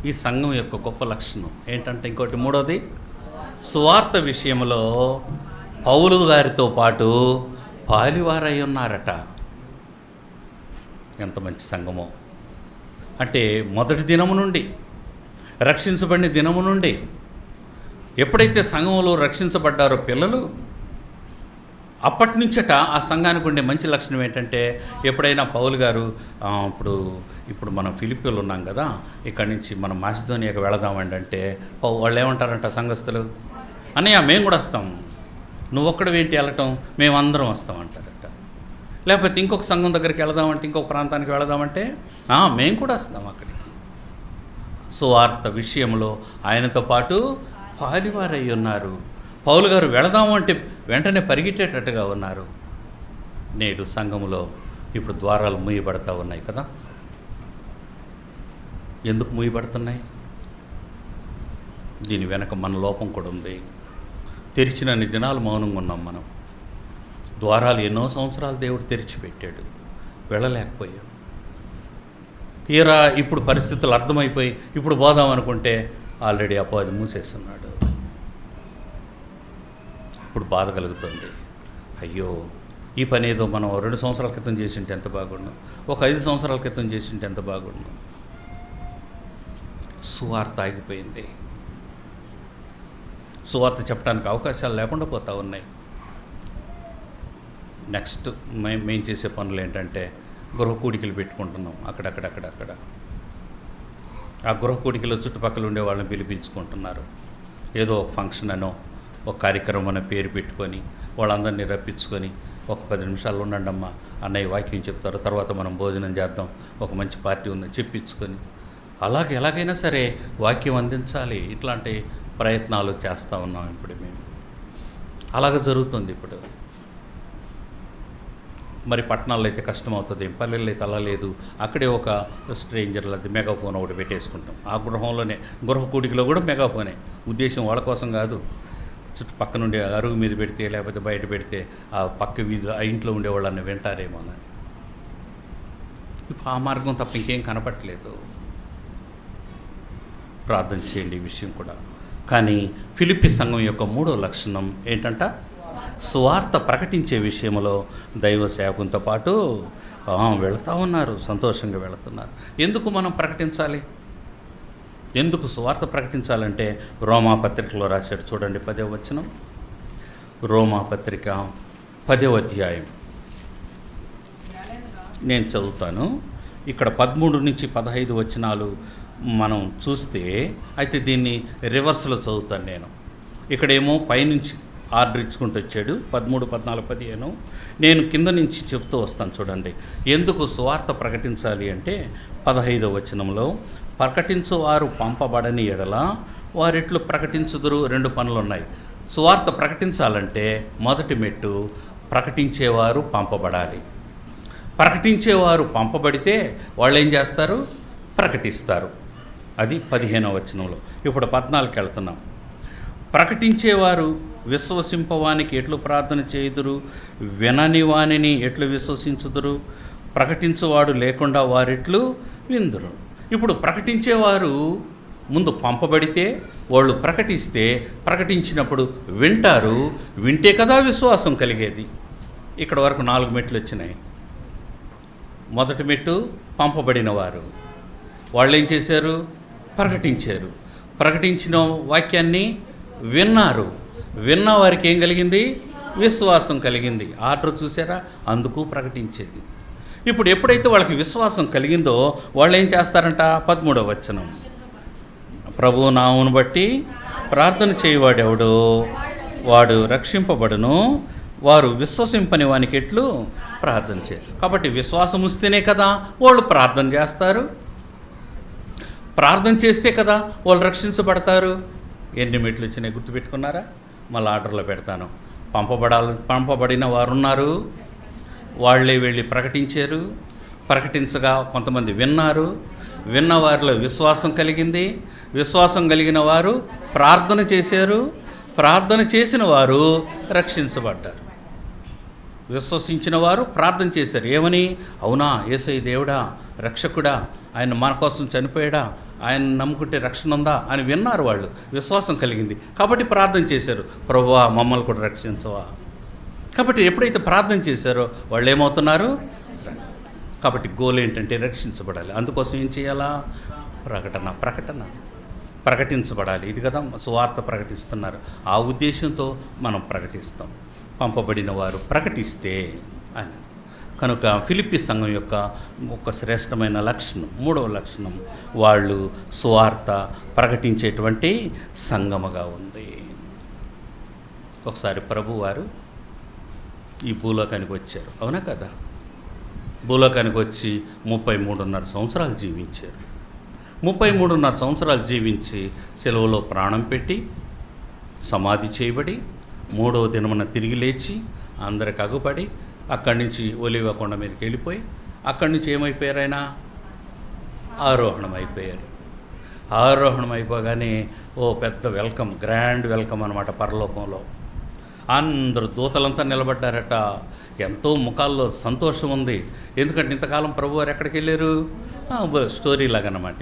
ఈ సంఘం యొక్క గొప్ప లక్షణం ఏంటంటే, ఇంకోటి మూడవది, సువార్త విషయంలో పౌలు గారితో పాటు పాలివారై ఉన్నారట. ఎంత మంచి సంఘమో! అంటే మొదటి దినము నుండి, రక్షించబడిన దినము నుండి, ఎప్పుడైతే సంఘంలో రక్షించబడ్డారో పిల్లలు, అప్పటి నుంచట ఆ సంఘానికి ఉండే మంచి లక్షణం ఏంటంటే, ఎప్పుడైనా పౌలు గారు ఇప్పుడు మనం ఫిలిప్పీలో ఉన్నాం కదా, ఇక్కడి నుంచి మనం మాసిదోనియాకి వెళదామండి అంటే వాళ్ళు ఏమంటారంట సంఘస్థులు, అన్నయ్య మేము కూడా వస్తాం, నువ్వు ఒక్కడవేంటి వెళ్ళటం, మేమందరం వస్తామంటారట. లేకపోతే ఇంకొక సంఘం దగ్గరికి వెళదామంటే, ఇంకొక ప్రాంతానికి వెళదామంటే మేము కూడా వస్తాం అక్కడికి. సువార్త విషయంలో ఆయనతో పాటు పాలివారై ఉన్నారు. పౌలు గారు వెళదాము అంటే వెంటనే పరిగెట్టేటట్టుగా ఉన్నారు. నేడు సంఘములో ఇప్పుడు ద్వారాలు మూయబడతా ఉన్నాయి కదా. ఎందుకు మూయబడుతున్నాయి? దీని వెనక మన లోపం కూడా ఉంది. తెరిచినన్ని దినాలు మౌనంగా ఉన్నాం మనం. ద్వారాలు ఎన్నో సంవత్సరాలు దేవుడు తెరిచిపెట్టాడు, వెళ్ళలేకపోయాం. తీరా ఇప్పుడు పరిస్థితులు అర్థమైపోయి ఇప్పుడు పోదాం అనుకుంటే ఆల్రెడీ అపవాది మూసేస్తున్నాడు. ఇప్పుడు బాధ కలుగుతుంది. అయ్యో, ఈ పని ఏదో మనం 2 సంవత్సరాల క్రితం చేసింటే ఎంత బాగుండు, ఒక 5 సంవత్సరాల క్రితం చేసింటే ఎంత బాగుండు. సువార్త ఆగిపోయింది. సువార్త చెప్పడానికి అవకాశాలు లేకుండా పోతూ ఉన్నాయి. నెక్స్ట్ మేము చేసే పనులు ఏంటంటే గృహ కూడికలు పెట్టుకుంటున్నాం అక్కడక్కడ. ఆ గృహ కూడికలో చుట్టుపక్కల ఉండే వాళ్ళని పిలిపించుకుంటున్నారు. ఏదో ఒక ఫంక్షన్ అనో ఒక కార్యక్రమం అనే పేరు పెట్టుకొని వాళ్ళందరినీ రప్పించుకొని ఒక 10 నిమిషాలు ఉండండి అమ్మా, అన్నయ్య వాక్యం చెప్తారు, తర్వాత మనం భోజనం చేద్దాం, ఒక మంచి పార్టీ ఉందని చెప్పించుకొని అలాగే ఎలాగైనా సరే వాక్యం అందించాలి. ఇట్లాంటి ప్రయత్నాలు చేస్తూ ఉన్నాం ఇప్పుడు మేము. అలాగ జరుగుతుంది ఇప్పుడు. మరి పట్టణాల్లో అయితే కష్టం అవుతుంది, పల్లెల్లో అయితే అలా లేదు. అక్కడే ఒక స్ట్రేంజర్లు అది మెగాఫోన్ ఒకటి పెట్టేసుకుంటాం. ఆ గృహంలోనే, గృహ కూడికలో కూడా మెగాఫోనే. ఉద్దేశం వాళ్ళ కోసం కాదు, చుట్టుపక్క నుండి అరుగు మీద పెడితే లేకపోతే బయట పెడితే ఆ పక్క వీధిలో ఆ ఇంట్లో ఉండేవాళ్ళని వింటారేమో అని. ఇప్పుడు ఆ మార్గం తప్ప ఇంకేం కనపట్లేదు. ప్రార్థన చేయండి ఈ విషయం కూడా. కానీ ఫిలిప్పి సంఘం యొక్క 3వ లక్షణం ఏంటంట? సువార్త ప్రకటించే విషయంలో దైవ సేవకునితో పాటు వెళుతూ ఉన్నారు, సంతోషంగా వెళుతున్నారు. ఎందుకు మనం ప్రకటించాలి? ఎందుకు సువార్త ప్రకటించాలంటే రోమాపత్రికలో రాశాడు చూడండి, 10వ వచనం. రోమాపత్రిక 10వ అధ్యాయం నేను చదువుతాను. ఇక్కడ 13 నుంచి 15 వచనాలు మనం చూస్తే, అయితే దీన్ని రివర్స్లో చదువుతాను నేను. ఇక్కడేమో పైనుంచి ఆర్డర్ ఇచ్చుకుంటూ వచ్చాడు 13, 14, 15. నేను కింద నుంచి చెప్తూ వస్తాను చూడండి. ఎందుకు సువార్త ప్రకటించాలి అంటే 15వ వచనంలో, ప్రకటించువారు పంపబడని ఎడల వారిట్లు ప్రకటించుదురు. 2 పనులు ఉన్నాయి. సువార్త ప్రకటించాలంటే మొదటి మెట్టు ప్రకటించేవారు పంపబడాలి. ప్రకటించేవారు పంపబడితే వాళ్ళు ఏం చేస్తారు? ప్రకటిస్తారు. అది 15వ వచనంలో. ఇప్పుడు 14కి వెళ్తున్నాం. ప్రకటించేవారు విశ్వసింపవానికి ఎట్లు ప్రార్థన చేయుదురు, వినని వానిని ఎట్లు విశ్వసించుదురు, ప్రకటించువాడు లేకుండా వారెట్లు విందురు. ఇప్పుడు ప్రకటించేవారు ముందు పంపబడితే, వాళ్ళు ప్రకటించినప్పుడు వింటారు. వింటే కదా విశ్వాసం కలిగేది. ఇక్కడ వరకు 4 మెట్లు వచ్చినాయి. మొదటి మెట్టు పంపబడిన వారు. వాళ్ళు ఏం చేశారు? ప్రకటించారు. ప్రకటించిన వాక్యాన్ని విన్నారు. విన్న వారికి ఏం కలిగింది? విశ్వాసం కలిగింది. ఆర్డర్ చూసారా? అందుకు ప్రకటించేది. ఇప్పుడు ఎప్పుడైతే వాళ్ళకి విశ్వాసం కలిగిందో వాళ్ళు ఏం చేస్తారంట? 13వ వచనం, ప్రభువు నామమును బట్టి ప్రార్థన చేయవాడెవడో వాడు రక్షింపబడును, వారు విశ్వసింపని వానికి ఎట్లు ప్రార్థన చేయరు. కాబట్టి విశ్వాసం వస్తేనే కదా వాళ్ళు ప్రార్థన చేస్తారు. ప్రార్థన చేస్తే కదా వాళ్ళు రక్షించబడతారు. ఎన్ని మెట్లు వచ్చినాయి గుర్తుపెట్టుకున్నారా? మళ్ళీ ఆర్డర్లో పెడతాను. పంపబడిన వారు ఉన్నారు, వాళ్ళే వెళ్ళి ప్రకటించారు. ప్రకటించగా కొంతమంది విన్నారు. విన్న వారిలో విశ్వాసం కలిగింది. విశ్వాసం కలిగిన వారు ప్రార్థన చేశారు. ప్రార్థన చేసిన వారు రక్షించబడ్డారు. విశ్వసించిన వారు ప్రార్థన చేశారు. ఏమని? అవునా, యేసయ్య దేవుడా, రక్షకుడా, ఆయన మన కోసం చనిపోయాడా, ఆయన నమ్ముకుంటే రక్షణ ఉందా అని విన్నారు. వాళ్ళు విశ్వాసం కలిగింది కాబట్టి ప్రార్థన చేశారు. ప్రభువా మమ్మల్ని కూడా రక్షించవా. కాబట్టి ఎప్పుడైతే ప్రార్థన చేశారో వాళ్ళు ఏమవుతున్నారు? కాబట్టి గోల్ ఏంటంటే రక్షించబడాలి. అందుకోసం ఏం చేయాలా? ప్రకటించబడాలి. ఇది కదా సువార్త ప్రకటిస్తున్నారు. ఆ ఉద్దేశంతో మనం ప్రకటిస్తాం. పంపబడిన వారు ప్రకటిస్తే అని. కనుక ఫిలిప్పీ సంఘం యొక్క ఒక శ్రేష్టమైన లక్షణం, 3వ లక్షణం, వాళ్ళు సువార్త ప్రకటించేటువంటి సంఘముగా ఉంది. ఒకసారి ప్రభువారు ఈ భూలోకానికి వచ్చారు, అవునా కదా? భూలోకానికి వచ్చి 33.5 సంవత్సరాలు జీవించారు. 33.5 సంవత్సరాలు జీవించి సెలవులో ప్రాణం పెట్టి సమాధి చేయబడి 3వ దినమున తిరిగి లేచి అందరికి అగుపడి అక్కడి నుంచి ఒలివ కొండ మీదకి వెళ్ళిపోయి అక్కడి నుంచి ఏమైపోయారు? ఆయన ఆరోహణం అయిపోయారు. ఆరోహణం అయిపోగానే పెద్ద వెల్కమ్, గ్రాండ్ వెల్కమ్ అనమాట. పరలోకంలో అందరూ దూతలంతా నిలబడ్డారట. ఎంతో ముఖాల్లో సంతోషం ఉంది. ఎందుకంటే ఇంతకాలం ప్రభువారు ఎక్కడికి వెళ్ళారు? స్టోరీ లాగా అన్నమాట.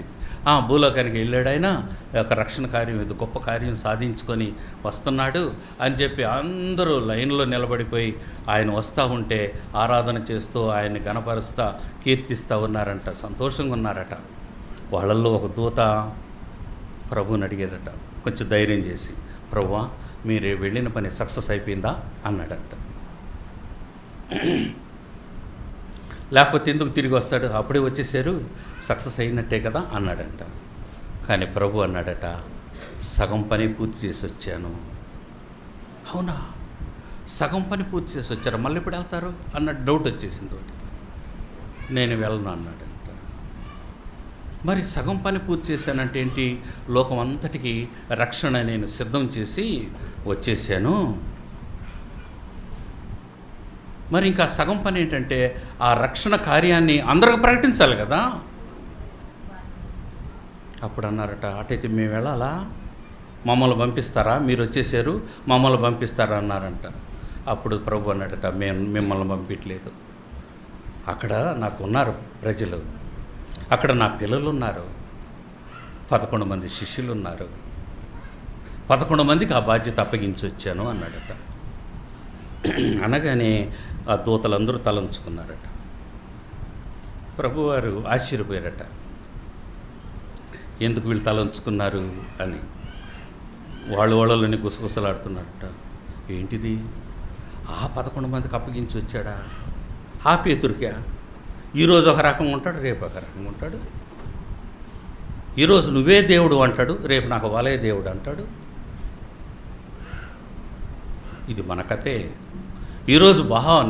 భూలోకానికి వెళ్ళాడు. ఆయన ఒక రక్షణ కార్యం, ఇది గొప్ప కార్యం సాధించుకొని వస్తున్నాడు అని చెప్పి అందరూ లైన్లో నిలబడిపోయి ఆయన వస్తూ ఉంటే ఆరాధన చేస్తూ ఆయన్ని గణపరుస్తూ కీర్తిస్తూ ఉన్నారంట. సంతోషంగా ఉన్నారట. వాళ్ళల్లో ఒక దూత ప్రభువుని అడిగారట, కొంచెం ధైర్యం చేసి, ప్రభువా మీరు వెళ్ళిన పని సక్సెస్ అయిపోయిందా అన్నాడట. లేకపోతే ఎందుకు తిరిగి వస్తాడు? అప్పుడే వచ్చేసారు, సక్సెస్ అయినట్టే కదా అన్నాడంట. కానీ ప్రభు అన్నాడట, సగం పని పూర్తి చేసి వచ్చాను. అవునా, సగం పని పూర్తి చేసి వచ్చారా? మళ్ళీ ఎప్పుడు వెళ్తారు అన్న డౌట్ వచ్చేసింది ఒకటి. నేను వెళ్ళను అన్నాడంట. మరి సగం పని పూర్తి చేశానంటే ఏంటి? లోకం అంతటికీ రక్షణ నేను సిద్ధం చేసి వచ్చేసాను. మరి ఇంకా సగం పని ఏంటంటే ఆ రక్షణ కార్యాన్ని అందరికి ప్రకటించాలి కదా. అప్పుడు అన్నారట, అటైతే మేము వెళ్ళాలా? మమ్మల్ని పంపిస్తారా? మీరు వచ్చేసారు, మమ్మల్ని పంపిస్తారా అన్నారంట. అప్పుడు ప్రభు అన్నాడట, మిమ్మల్ని పంపించలేదు. అక్కడ నాకు ఉన్నారు ప్రజలు, అక్కడ నా పిల్లలు ఉన్నారు, 11 మంది శిష్యులు ఉన్నారు, 11 మందికి ఆ బాధ్యత అప్పగించి వచ్చాను అన్నాడట. అనగానే ఆ దూతలందరూ తలంచుకున్నారట. ప్రభువారు ఆశ్చర్యపోయారట, ఎందుకు వీళ్ళు తలంచుకున్నారు అని. వాళ్ళని గుసగుసలాడుతున్నారట. ఏంటిది, ఆ 11 మందికి అప్పగించి వచ్చాడా? ఆ పేతురికా? ఈరోజు ఒక రకంగా ఉంటాడు, రేపు ఒక రకంగా ఉంటాడు. ఈరోజు నువ్వే దేవుడు అంటాడు, రేపు నాకు వాళ్ళే దేవుడు అంటాడు. ఇది మన కథే. ఈరోజు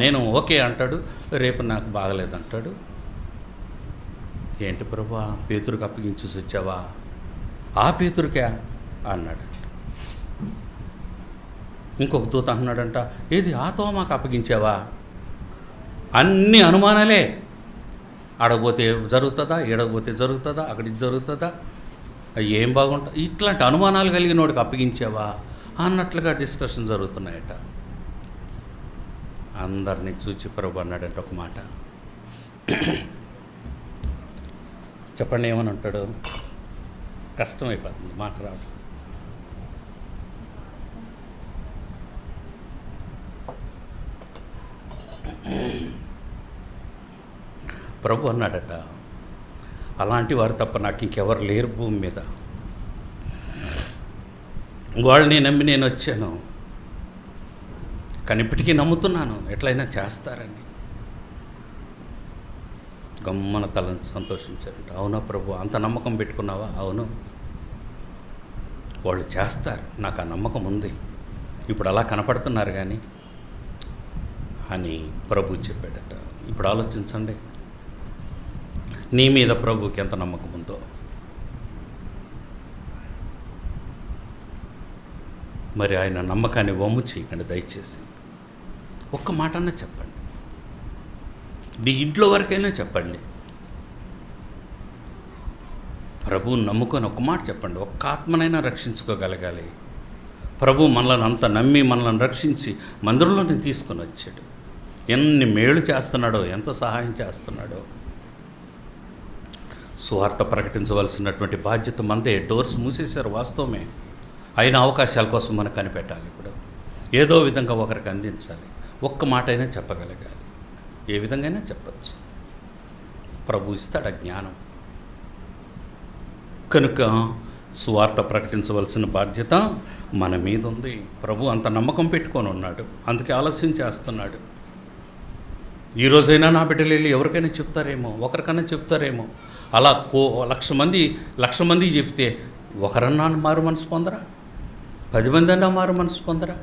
నేను ఓకే అంటాడు, రేపు నాకు బాగలేదంటాడు. ఏంటి ప్రభువా, పేతురికి అప్పగించి వచ్చావా? ఆ పేతురికా అన్నాడంట. ఇంకొక దూత అంటున్నాడంట, ఏది ఆ తోమాకు అప్పగించావా? అన్ని అనుమానాలే. ఆడకపోతే జరుగుతుందా, ఏడకపోతే జరుగుతుందా, అక్కడికి జరుగుతుందా, అవి ఏం బాగుంటాయి, ఇట్లాంటి అనుమానాలు కలిగిన వాడికి అప్పగించావా అన్నట్లుగా డిస్కషన్ జరుగుతున్నాయట. అందరినీ చూచి ప్రభు అన్నాడంటే ఒక మాట, చెప్పండి ఏమని అంటాడు? కష్టమైపోతుంది మాట రావడం. ప్రభు అన్నాడట, అలాంటి వారు తప్ప నాకు ఇంకెవరు లేరు భూమి మీద. వాళ్ళని నమ్మి నేను వచ్చాను, కానీ ఇప్పటికీ నమ్ముతున్నాను ఎట్లయినా చేస్తారని. గమ్మన తలని సంతోషించారంట. అవునా ప్రభు, అంత నమ్మకం పెట్టుకున్నావా? అవును, వాళ్ళు చేస్తారు, నాకు ఆ నమ్మకం ఉంది, ఇప్పుడు అలా కనపడుతున్నారు కానీ అని ప్రభు చెప్పాడట. ఇప్పుడు ఆలోచించండి, నీ మీద ప్రభుకి ఎంత నమ్మకం ఉందో. మరి ఆయన నమ్మకాన్ని వమ్ము చేయకండి దయచేసి. ఒక్క మాటన్నా చెప్పండి, మీ ఇంట్లో వరకైనా చెప్పండి. ప్రభువుని నమ్ముకొని ఒక్క మాట చెప్పండి, ఒక్క ఆత్మనైనా రక్షించుకోగలగాలి. ప్రభు మనల్ని అంత నమ్మి మనల్ని రక్షించి మందిరంలోని తీసుకొని వచ్చాడు. ఎన్ని మేలు చేస్తున్నాడో, ఎంత సహాయం చేస్తున్నాడో. సువార్త ప్రకటించవలసినటువంటి బాధ్యత మందే. డోర్స్ మూసేశారు వాస్తవమే, అయిన అవకాశాల కోసం మనం కనిపెట్టాలి. ఇప్పుడు ఏదో విధంగా ఒకరికి అందించాలి. ఒక్క మాట అయినా చెప్పగలగాలి. ఏ విధంగా అయినా చెప్పచ్చు. ప్రభు ఇస్తాడు జ్ఞానం. కనుక సువార్త ప్రకటించవలసిన బాధ్యత మన మీద ఉంది. ప్రభు అంత నమ్మకం పెట్టుకొని ఉన్నాడు, అందుకే ఆలస్యం చేస్తున్నాడు. ఈరోజైనా నా బిడ్డలు వెళ్ళి ఎవరికైనా చెప్తారేమో, ఒకరికైనా చెప్తారేమో. అలా 1,00,000 మంది చెప్తే ఒకరన్నా మారు మనసు పొందరా? 10 మంది అన్నా మారు మనసు పొందరా?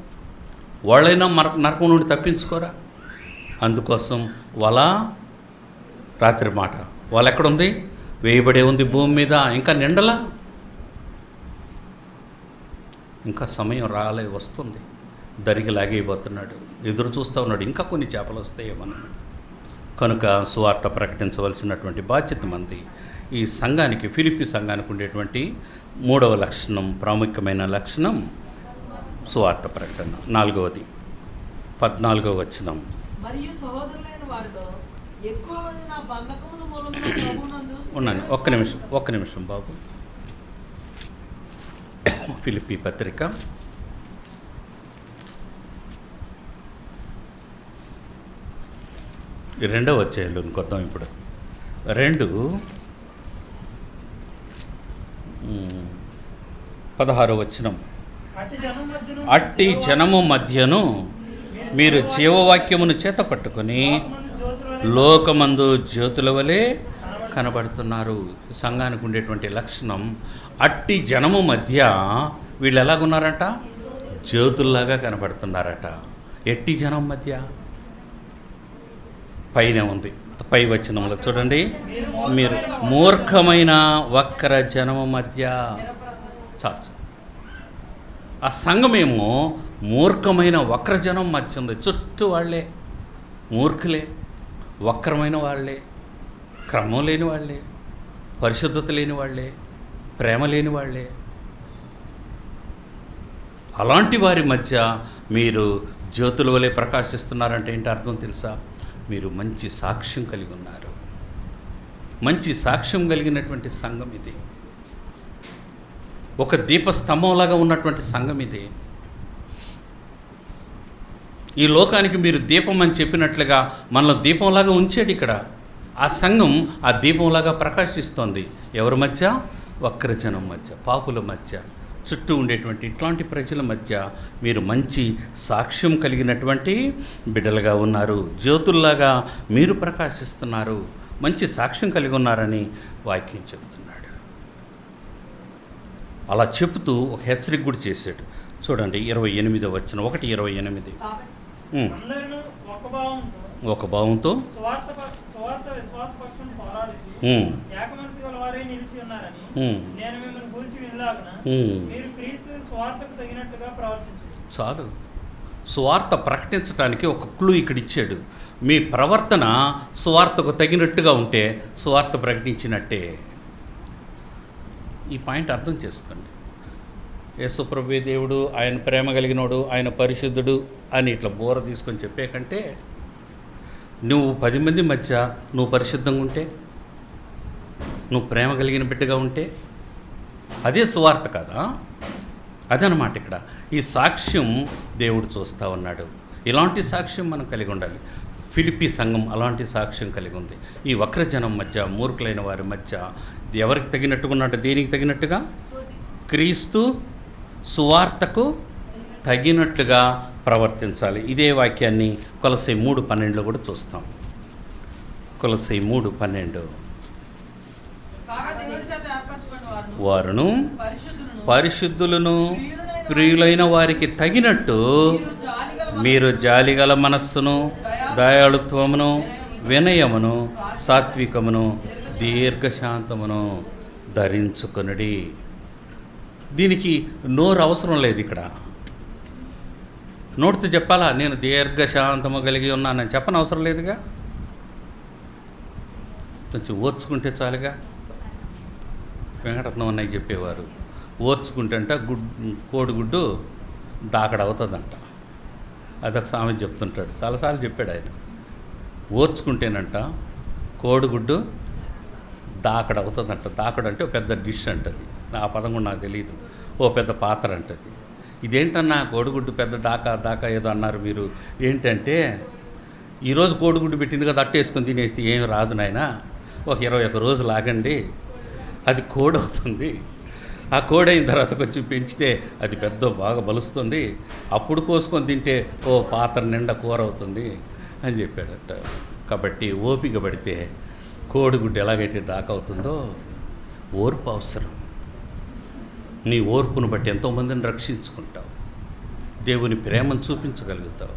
వాళ్ళైనా నరకం నుండి తప్పించుకోరా? అందుకోసం వాళ్ళ రాత్రి మాట వాళ్ళు ఎక్కడుంది? వేయబడే ఉంది భూమి మీద, ఇంకా నిండలా, ఇంకా సమయం రాలే, వస్తుంది. దరికి లాగైపోతున్నాడు, ఎదురు చూస్తూ ఉన్నాడు, ఇంకా కొన్ని చేపలు వస్తాయేమన్నాడు. కనుక సువార్త ప్రకటించవలసినటువంటి బాధ్యత మంది. ఈ సంఘానికి, ఫిలిప్పీ సంఘానికి ఉండేటువంటి 3వ లక్షణం, ప్రాముఖ్యమైన లక్షణం సువార్త ప్రకటన. 4వది 14వ వచనం. మరియు సహోదరులైన వారిలో ఎక్కువ మంది నా బంధకముల మూలంగా ప్రభువునందు ఉన్నాను. ఒక్క నిమిషం బాబు. ఫిలిప్పీ పత్రిక 2వ అధ్యాయంలోకి కొద్దాం. ఇప్పుడు 2:16 వచనం. అట్టి జనము మధ్యను మీరు జీవవాక్యమును చేత పట్టుకొని లోకమందు జ్యోతుల వలె కనబడుతున్నారు. సంఘానికి ఉండేటువంటి లక్షణం, అట్టి జనము మధ్య వీళ్ళు ఎలాగున్నారట? జ్యోతుల్లాగా కనబడుతున్నారట. ఎట్టి జనం మధ్య? పైన ఉంది, పై వచనంలో చూడండి. మీరు మూర్ఖమైన వక్ర జనము మధ్య. చాలు. ఆ సంఘమేమో మూర్ఖమైన వక్రజనం మధ్య ఉంది. చుట్టూ వాళ్ళే మూర్ఖులే, వక్రమైన వాళ్ళే, క్రమం లేని వాళ్ళే, పరిశుద్ధత లేని వాళ్ళే, ప్రేమ లేని వాళ్ళే. అలాంటి వారి మధ్య మీరు జ్యోతుల వలె ప్రకాశిస్తున్నారంటే ఏంటి అర్థం తెలుసా? మీరు మంచి సాక్ష్యం కలిగి ఉన్నారు. మంచి సాక్ష్యం కలిగినటువంటి సంఘం ఇది. ఒక దీపస్తంభంలాగా ఉన్నటువంటి సంఘం ఇది. ఈ లోకానికి మీరు దీపం అని చెప్పినట్లుగా మనలో దీపంలాగా ఉంచాడు ఇక్కడ. ఆ సంఘం ఆ దీపంలాగా ప్రకాశిస్తోంది. ఎవరి మధ్య? వక్రజనం మధ్య, పాపుల మధ్య, చుట్టూ ఉండేటువంటి ఇట్లాంటి ప్రజల మధ్య మీరు మంచి సాక్ష్యం కలిగినటువంటి బిడ్డలుగా ఉన్నారు. జ్యోతుల్లాగా మీరు ప్రకాశిస్తున్నారు. మంచి సాక్ష్యం కలిగి ఉన్నారని వాక్యం చెబుతున్నాడు. అలా చెబుతూ ఒక హెచ్చరిక కూడా చేశాడు. చూడండి 28వ వచనం, 1:28. అందరినూ ఒక భావంతో స్వార్థ విశ్వాస పక్షం పోరాడుతూ ఏక మనసు గల వారే నిలిచి ఉన్నారని నేను మిమ్మల్ని గురించి వినలాగున మీరు క్రీస్తు స్వార్థకు తగినట్టుగా ప్రవర్తించండి. చాలు. సువార్త ప్రకటించడానికి ఒక క్లూ ఇక్కడ ఇచ్చాడు. మీ ప్రవర్తన సువార్తకు తగినట్టుగా ఉంటే సువార్త ప్రకటించినట్టే. ఈ పాయింట్ అర్థం చేసుకోండి. యేసుప్రభువే దేవుడు, ఆయన ప్రేమ కలిగినోడు, ఆయన పరిశుద్ధుడు అని ఇట్లా బోర తీసుకొని చెప్పే కంటే నువ్వు 10 మంది మధ్య నువ్వు పరిశుద్ధంగా ఉంటే, నువ్వు ప్రేమ కలిగిన బిడ్డగా ఉంటే అదే సువార్త కదా. అదనమాట ఇక్కడ ఈ సాక్ష్యం దేవుడు చూస్తూ ఉన్నాడు. ఇలాంటి సాక్ష్యం మనం కలిగి ఉండాలి. ఫిలిప్పీ సంఘం అలాంటి సాక్ష్యం కలిగి ఉంది. ఈ వక్రజనం మధ్య, మూర్ఖులైన వారి మధ్య ఎవరికి తగినట్టుగా ఉన్నట్టు, దేనికి తగినట్టుగా? క్రీస్తు సువార్తకు తగినట్లుగా ప్రవర్తించాలి. ఇదే వాక్యాన్ని కొలసై 3:12 కూడా చూస్తాం. కొలసై 3:12 కాగా దేవుని చేత ఏర్పరచుకున్న వారును పరిశుద్ధులను పరిశుద్ధులను ప్రియులైన వారికి తగినట్టు మీరు జాలిగల మనస్సును, దయాళుత్వమును, వినయమును, సాత్వికమును, దీర్ఘశాంతమును ధరించుకొనుడి. దీనికి నోరు అవసరం లేదు. ఇక్కడ నోటితో చెప్పాలా నేను దీర్ఘశాంతము కలిగి ఉన్నానని చెప్పని అవసరం లేదుగా. కొంచెం ఓర్చుకుంటే చాలుగా. వెంకటరత్నం అన్నయ్య చెప్పేవారు, ఓర్చుకుంటేంట కోడిగుడ్డు దాకడవుతుందంట. అదొక సామెత చెప్తుంటాడు, చాలాసార్లు చెప్పాడు ఆయన. ఓర్చుకుంటేనంట కోడిగుడ్డు దాకడవుతుందంట. దాకడు అంటే పెద్ద డిష్ అంటది. ఆ పదం కూడా నాకు తెలియదు. ఓ పెద్ద పాత్ర అంటది. ఇదేంటన్నా కోడిగుడ్డు పెద్ద దాకా ఏదో అన్నారు మీరు. ఏంటంటే ఈరోజు కోడిగుడ్డు పెట్టింది కదా, అట్టేసుకొని తినేస్తే ఏం రాదు నాయన, ఒక 21 రోజులు ఆగండి, అది కోడి అవుతుంది. ఆ కోడి అయిన తర్వాత కొంచెం పెంచితే అది పెద్ద బాగా బలుస్తుంది, అప్పుడు కోసుకొని తింటే ఓ పాత్ర నిండా కూర అవుతుంది అని చెప్పాడట. కాబట్టి ఓపిక పడితే కోడిగుడ్డు ఎలాగైతే దాకా అవుతుందో ఓర్పు అవసరం. నీ ఓర్పును బట్టి ఎంతోమందిని రక్షించుకుంటావు, దేవుని ప్రేమను చూపించగలుగుతావు,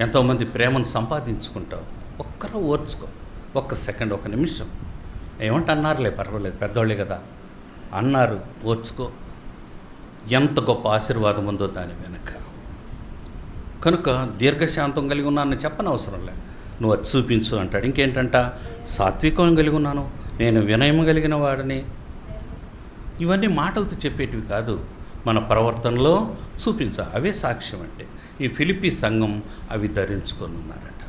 ఎంతోమంది ప్రేమను సంపాదించుకుంటావు. ఒక్కరూ ఓర్చుకో, ఒక్క సెకండ్, ఒక నిమిషం. ఏమంటే అన్నారులే, పర్వాలేదు, పెద్దవాళ్ళే కదా అన్నారు, ఓర్చుకో. ఎంత గొప్ప ఆశీర్వాదం ఉందో దాని వెనక. కనుక దీర్ఘశాంతం కలిగి ఉన్నానని చెప్పనవసరం లే, నువ్వు అది చూపించు అంటాడు. ఇంకేంటంట, సాత్వికం కలిగి ఉన్నాను, నేను వినయం కలిగిన వాడిని. ఇవన్నీ మాటలతో చెప్పేటివి కాదు, మన ప్రవర్తనలో చూపించాలి. అవే సాక్ష్యం అంటే. ఈ ఫిలిప్పీ సంఘం అవి ధరించుకొని ఉన్నారట.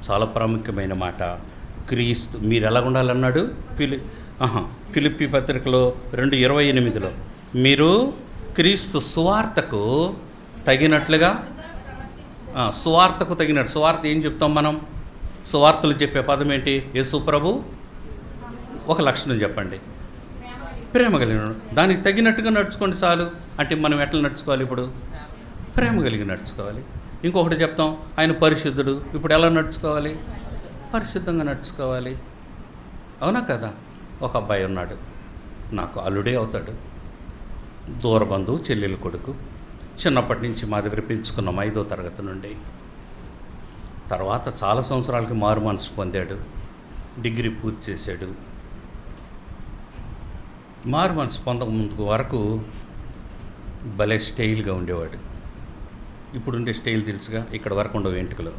చాలా ప్రాముఖ్యమైన మాట. క్రీస్తు మీరు ఎలా ఉండాలన్నాడు ఫిలిప్పీ పత్రికలో 2:28 మీరు క్రీస్తు సువార్తకు తగినట్లుగా, సువార్తకు తగినట్టు. సువార్త ఏం చెప్తాం మనం? సువార్తలు చెప్పే పదం ఏంటి? యేసు ప్రభు ఒక లక్షణం చెప్పండి, ప్రేమ కలిగిన. దానికి తగినట్టుగా నడుచుకోండి చాలు. అంటే మనం ఎట్లా నడుచుకోవాలి? ఇప్పుడు ప్రేమ కలిగి నడుచుకోవాలి. ఇంకొకటి చెప్తాం, ఆయన పరిశుద్ధుడు. ఇప్పుడు ఎలా నడుచుకోవాలి? పరిశుద్ధంగా నడుచుకోవాలి. అవునా కదా? ఒక అబ్బాయి ఉన్నాడు, నాకు అల్లుడే అవుతాడు, దూర బంధువు, చెల్లెలు కొడుకు. చిన్నప్పటి నుంచి మా దగ్గర పెంచుకున్నాం 5వ తరగతి నుండి. తర్వాత చాలా సంవత్సరాలకి మారు మనసు పొందాడు, డిగ్రీ పూర్తి చేశాడు. మారు మనసు పొందక వరకు భలే స్టైల్గా ఉండేవాడు. ఇప్పుడు ఉండే స్టైల్ తెలుసుగా, ఇక్కడ వరకు ఉండవు వెంట్రుకలు,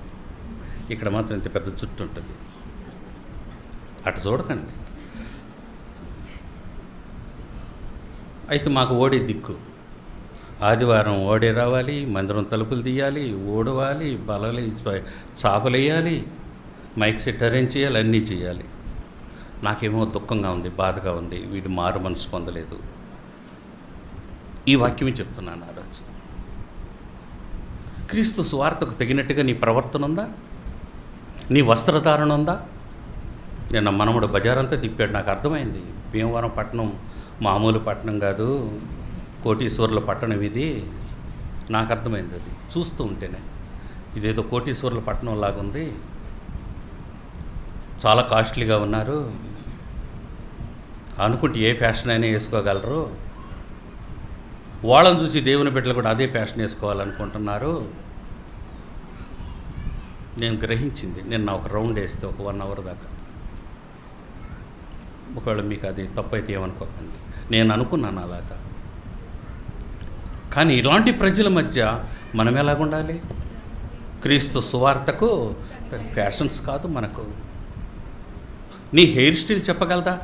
ఇక్కడ మాత్రం ఇంత పెద్ద చుట్టూ ఉంటుంది. అటు చూడకండి. అయితే మాకు ఓడే దిక్కు. ఆదివారం ఓడే రావాలి, మందిరం తలుపులు తీయాలి, ఓడవాలి, బలలు చాపలు వేయాలి, మైక్ సెట్ అరేంజ్ చేయాలి, అన్నీ చేయాలి. నాకేమో దుఃఖంగా ఉంది, బాధగా ఉంది, వీడు మారు మనసు పొందలేదు. ఈ వాక్యమే చెప్తున్నాను ఆ రోజు. క్రీస్తు సువార్తకు తగినట్టుగా నీ ప్రవర్తన ఉందా? నీ వస్త్రధారణ ఉందా? నిన్న మనముడు బజారంతా తిప్పాడు, నాకు అర్థమైంది. భీమవరం పట్టణం మామూలు పట్టణం కాదు, కోటీశ్వరుల పట్టణం ఇది. నాకు అర్థమైంది అది చూస్తూ ఉంటేనే. ఇదేదో కోటీశ్వరుల పట్టణం లాగుంది, చాలా కాస్ట్లీగా ఉన్నారు అనుకుంటే ఏ ఫ్యాషన్ అయినా వేసుకోగలరు. వాళ్ళని చూసి దేవుని బిడ్డలు కూడా అదే ఫ్యాషన్ వేసుకోవాలనుకుంటున్నారు. నేను గ్రహించింది నిన్న ఒక రౌండ్ వేస్తే ఒక 1 అవర్ దాకా. ఒకవేళ మీకు అది తప్పైతే ఏమనుకోకండి, నేను అనుకున్నాను అలాగా. కానీ ఇలాంటి ప్రజల మధ్య మనం ఎలాగుండాలి? క్రీస్తు సువార్తకు ఫ్యాషన్స్ కాదు మనకు. నీ హెయిర్ స్టైల్ చెప్పగలదా?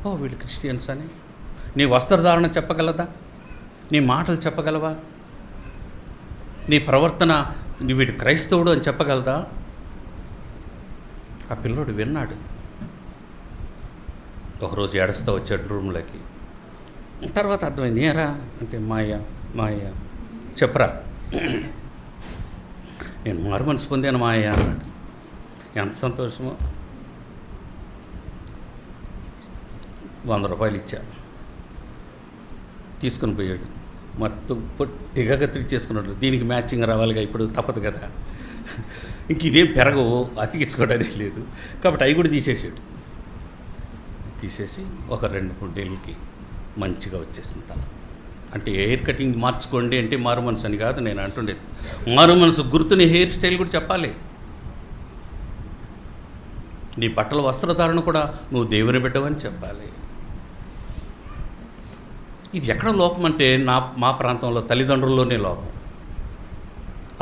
ఓ వీళ్ళు క్రిస్టియన్స్ అని. నీ వస్త్రధారణ చెప్పగలదా? నీ మాటలు చెప్పగలవా? నీ ప్రవర్తన వీడు క్రైస్తవుడు అని చెప్పగలదా? ఆ పిల్లోడు విన్నాడు. ఒకరోజు ఏడుస్తూ వచ్చాడు రూమ్లోకి. తర్వాత అర్థమైంది, ఏరా అంటే మాయ చెప్పరా, నేను మారు మనసు పొందాను మాయ అన్నాడు. ఎంత సంతోషమో. 100 రూపాయలు ఇచ్చా, తీసుకుని పోయాడు. మొత్తం పొట్టిగా తెచ్చేసుకున్నాడు. దీనికి మ్యాచింగ్ రావాలిగా, ఇప్పుడు తప్పదు కదా, ఇంక ఇదేం పెరగవు, అతికించుకోవడానికి లేదు కాబట్టి అవి కూడా తీసేసాడు. తీసేసి ఒక 2-3 డేలకి మంచిగా వచ్చేసింది తల. అంటే హెయిర్ కటింగ్ మార్చుకోండి అంటే మారు మనసు అని కాదు నేను అంటుండేది. మారు మనసు గుర్తుని హెయిర్ స్టైల్ కూడా చెప్పాలి. నీ బట్టల వస్త్రధారణ కూడా నువ్వు దేవుని బిడ్డవని చెప్పాలి. ఇది ఎక్కడ లోపం అంటే మా ప్రాంతంలో తల్లిదండ్రుల్లోనే లోపం.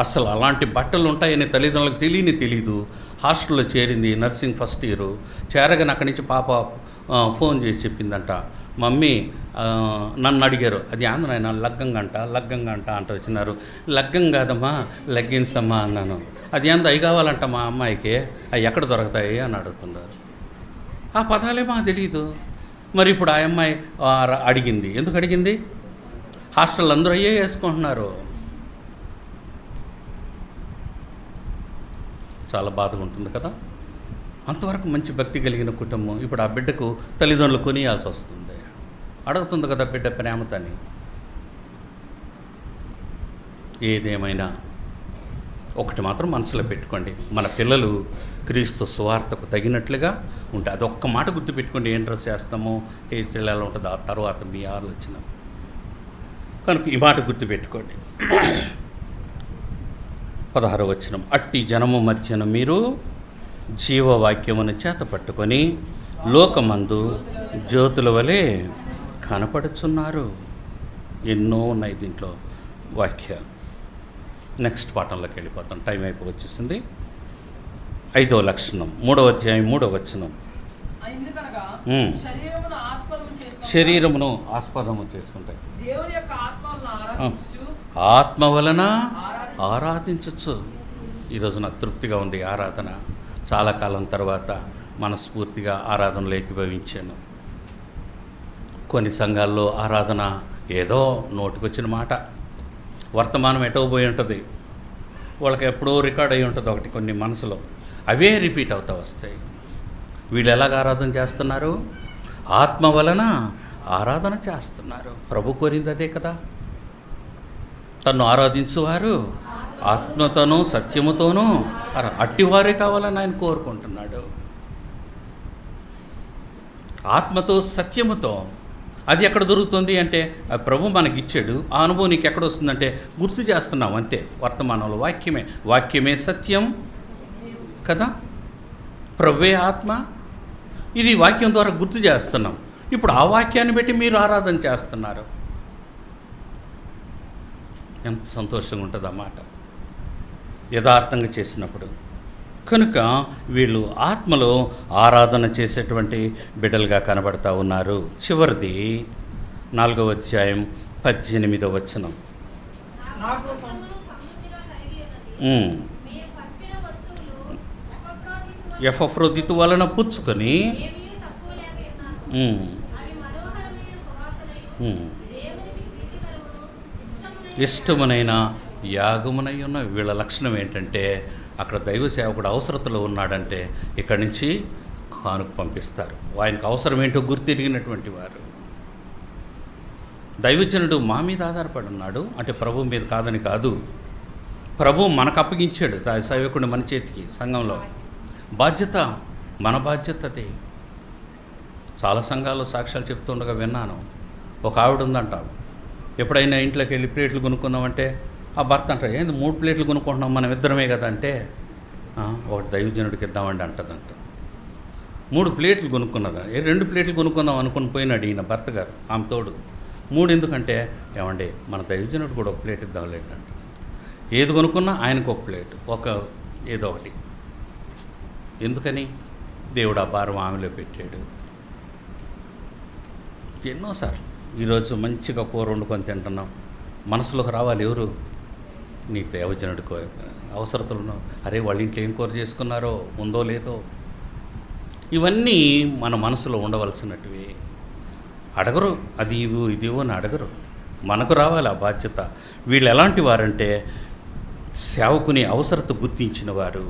అసలు అలాంటి బట్టలు ఉంటాయని తల్లిదండ్రులకు తెలీదు. హాస్టల్లో చేరింది, నర్సింగ్ ఫస్ట్ ఇయర్. చేరగానే అక్కడి నుంచి పాప ఫోన్ చేసి చెప్పిందంట, మమ్మీ నన్ను అడిగారు, అది ఆంధ్రాయన లగ్గంగా అంట అంట వచ్చినారు. లగ్గం కాదమ్మా లెగ్గిన్స్ అమ్మా అన్నాను. అది ఏందో అవి కావాలంట మా అమ్మాయికి, అవి ఎక్కడ దొరుకుతాయి అని అడుగుతున్నారు. ఆ పదాలే మాకు తెలియదు. మరి ఇప్పుడు ఆ అమ్మాయి అడిగింది. ఎందుకు అడిగింది? హాస్టల్ అందరూ అయ్యే వేసుకుంటున్నారు. చాలా బాధగా ఉంటుంది కదా. అంతవరకు మంచి భక్తి కలిగిన కుటుంబం ఇప్పుడు ఆ బిడ్డకు తల్లిదండ్రులు కొనియాల్సి వస్తుంది. అడుగుతుంది కదా బిడ్డ ప్రేమతని. ఏదేమైనా ఒకటి మాత్రం మనసులో పెట్టుకోండి, మన పిల్లలు క్రీస్తు సువార్తకు తగినట్లుగా ఉంటే అదొక్క మాట గుర్తుపెట్టుకోండి. ఏం డ్రెస్ చేస్తామో ఏ ఎలా ఉంటుందో ఆ తర్వాత మీ ఆలోచన. కనుక ఈ మాట గుర్తుపెట్టుకోండి. 16వ వచనం, అట్టి జనము మధ్యన మీరు జీవవాక్యమును చేత పట్టుకొని లోకమందు జ్యోతుల వలె కనపడుచున్నారు. ఎన్నో ఉన్నాయి దీంట్లో వాక్యాలు. నెక్స్ట్ పాఠంలోకి వెళ్ళిపోతాం, టైం అయిపోవచ్చేసింది. 5వ లక్షణం, 3వ అధ్యాయం 3వ వచనం. శరీరమును ఆస్పదము చేసుకుంటాయి, ఆత్మ వలన ఆరాధించచ్చు. ఈరోజు నాకు తృప్తిగా ఉంది ఆరాధన. చాలా కాలం తర్వాత మనస్ఫూర్తిగా ఆరాధనలు ఏకీభవించాను. కొన్ని సంఘాల్లో ఆరాధన ఏదో నోటికొచ్చిన మాట, వర్తమానం ఎటో పోయి ఉంటుంది, వాళ్ళకి ఎప్పుడో రికార్డ్ అయి ఉంటుంది ఒకటి కొన్ని మనసులో, అవే రిపీట్ అవుతూ వస్తాయి. వీళ్ళు ఎలాగ ఆరాధన చేస్తున్నారు? ఆత్మ వలన ఆరాధన చేస్తున్నారు. ప్రభు కోరింది అదే కదా. తను ఆరాధించువారు ఆత్మతోనూ సత్యముతోనూ అట్టివారే కావాలని ఆయన కోరుకుంటున్నాడు. ఆత్మతో సత్యముతో. అది ఎక్కడ దొరుకుతుంది అంటే ఆ ప్రభు మనకి ఇచ్చాడు. ఆ అనుభవం నీకు ఎక్కడ వస్తుందంటే గుర్తు చేస్తున్నాం అంతే. వర్తమానంలో వాక్యమే సత్యం కదా, ప్రభువే ఆత్మ. ఇది వాక్యం ద్వారా గుర్తు చేస్తున్నాం. ఇప్పుడు ఆ వాక్యాన్ని బట్టి మీరు ఆరాధన చేస్తున్నారు. ఎంత సంతోషంగా ఉంటుంది అన్నమాట యథార్థంగా చేసినప్పుడు. కనుక వీళ్ళు ఆత్మలో ఆరాధన చేసేటువంటి బిడ్డలుగా కనబడతా ఉన్నారు. చివరిది 4వ అధ్యాయం 18వ వచనం. ఎపఫ్రోదితు వలన పుచ్చుకొని ఇష్టమునైన యాగమునై ఉన్న. వీళ్ళ లక్షణం ఏంటంటే అక్కడ దైవ సేవకుడు అవసరతలో ఉన్నాడంటే ఇక్కడి నుంచి కానుక పంపిస్తారు. ఆయనకు అవసరం ఏంటో గుర్తిరిగినటువంటి వారు. దైవజనుడు మా మీద ఆధారపడి ఉన్నాడు అంటే ప్రభు మీద కాదని కాదు, ప్రభు మనకు అప్పగించాడు సేవకుడు మన చేతికి. సంఘంలో బాధ్యత, మన బాధ్యత అదే. చాలా సంఘాల్లో సాక్ష్యాలు చెప్తుండగా విన్నాను. ఒక ఆవిడ ఉందంట, ఎప్పుడైనా ఇంట్లోకి వెళ్ళి ప్లేట్లు కొనుక్కుందామంటే ఆ భర్త అంటారు, ఏంది 3 ప్లేట్లు కొనుక్కుంటున్నాం మనం ఇద్దరమే కదా అంటే, ఒకటి దైవజనుడికి ఇద్దామండి అంటదంట. 3 ప్లేట్లు కొనుక్కున్నదా, 2 ప్లేట్లు కొనుక్కుందాం అనుకుని పోయినాడు ఈయన భర్త గారు ఆమె తోడు. 3 ఎందుకంటే, ఏమండి మన దైవజనుడు కూడా ఒక ప్లేట్ ఇద్దాంలేండి అంట. ఏది కొనుక్కున్నా ఆయనకు ఒక ప్లేట్, ఒక ఏదో ఒకటి. ఎందుకని? దేవుడు ఆ భారం ఆమెలో పెట్టాడు. ఎన్నోసార్లు ఈరోజు మంచిగా కూర వండుకొని తింటున్నాం, మనసులోకి రావాలి ఎవరు? నీ దేవజనుడికి అవసరతలు ఉన్నావు. అరే వాళ్ళ ఇంట్లో ఏం కూర చేసుకున్నారో, ఉందో లేదో, ఇవన్నీ మన మనసులో ఉండవలసినటివి. అడగరు, అది ఇవ్వు ఇది ఇవ్వు అని అడగరు, మనకు రావాలి ఆ బాధ్యత. వీళ్ళు ఎలాంటి వారంటే సేవకుని అవసరత గుర్తించిన వారు.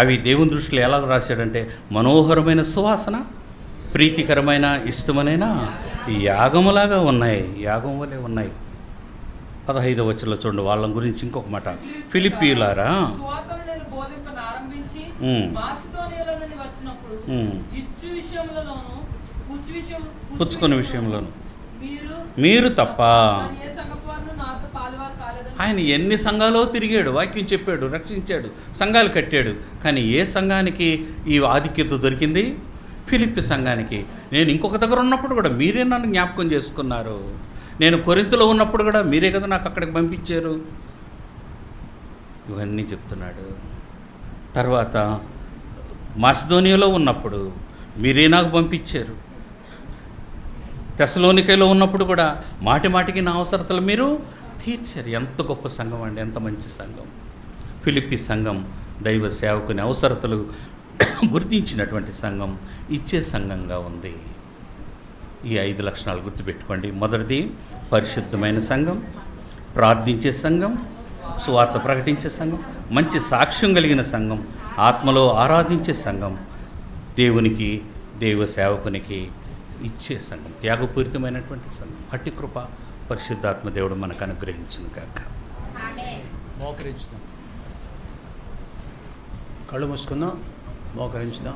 అవి దేవుని దృష్టిలో ఎలా రాశాడంటే మనోహరమైన సువాసన, ప్రీతికరమైన ఇష్టమైన యాగములాగా ఉన్నాయి, యాగం వలె ఉన్నాయి. 15వ వచనంలో చూడండి వాళ్ళ గురించి ఇంకొక మాట. ఫిలిప్పీయులారా, సువార్తను నేను బోధింపనారంభించి మాసిదోనియలో నుండి వచ్చినప్పుడు ఇచ్చు విషయములలోను పుచ్చుకునే విషయంలోను మీరు మీరు తప్ప ఏ సంఘపు వారును నాతో పాలువారు కాలేదని. ఆయన ఎన్ని సంఘాలో తిరిగాడు, వాక్యం చెప్పాడు, రక్షించాడు, సంఘాలు కట్టాడు. కానీ ఏ సంఘానికి ఈ ఆధిక్యత దొరికింది? ఫిలిప్పి సంఘానికి. నేను ఇంకొక దగ్గర ఉన్నప్పుడు కూడా మీరే నన్ను జ్ఞాపకం చేసుకున్నారు. నేను కొరింథులో ఉన్నప్పుడు కూడా మీరే కదా నాకు అక్కడికి పంపించారు. ఇవన్నీ చెప్తున్నాడు. తర్వాత మాసిదోనియాలో ఉన్నప్పుడు మీరే నాకు పంపించారు. తెస్సలోనికలో ఉన్నప్పుడు కూడా మాటి మాటికి నా అవసరతలు మీరు తీర్చారు. ఎంత గొప్ప సంఘం అండి, ఎంత మంచి సంఘం. ఫిలిప్పి సంఘం దైవ సేవకుని అవసరతలు గుర్తించినటువంటి సంఘం, ఇచ్చే సంఘంగా ఉంది. ఈ 5 లక్షణాలు గుర్తుపెట్టుకోండి. మొదటిది పరిశుద్ధమైన సంఘం, ప్రార్థించే సంఘం, సువార్త ప్రకటించే సంఘం, మంచి సాక్ష్యం కలిగిన సంఘం, ఆత్మలో ఆరాధించే సంఘం, దేవునికి దైవ సేవకునికి ఇచ్చే సంఘం, త్యాగపూరితమైనటువంటి సంఘం. అట్టి కృప పరిశుద్ధాత్మ దేవుడు మనకు అనుగ్రహించును గాక. మోకరించుదాం, కళ్ళు మూసుకుందాం, మోకరించుదాం.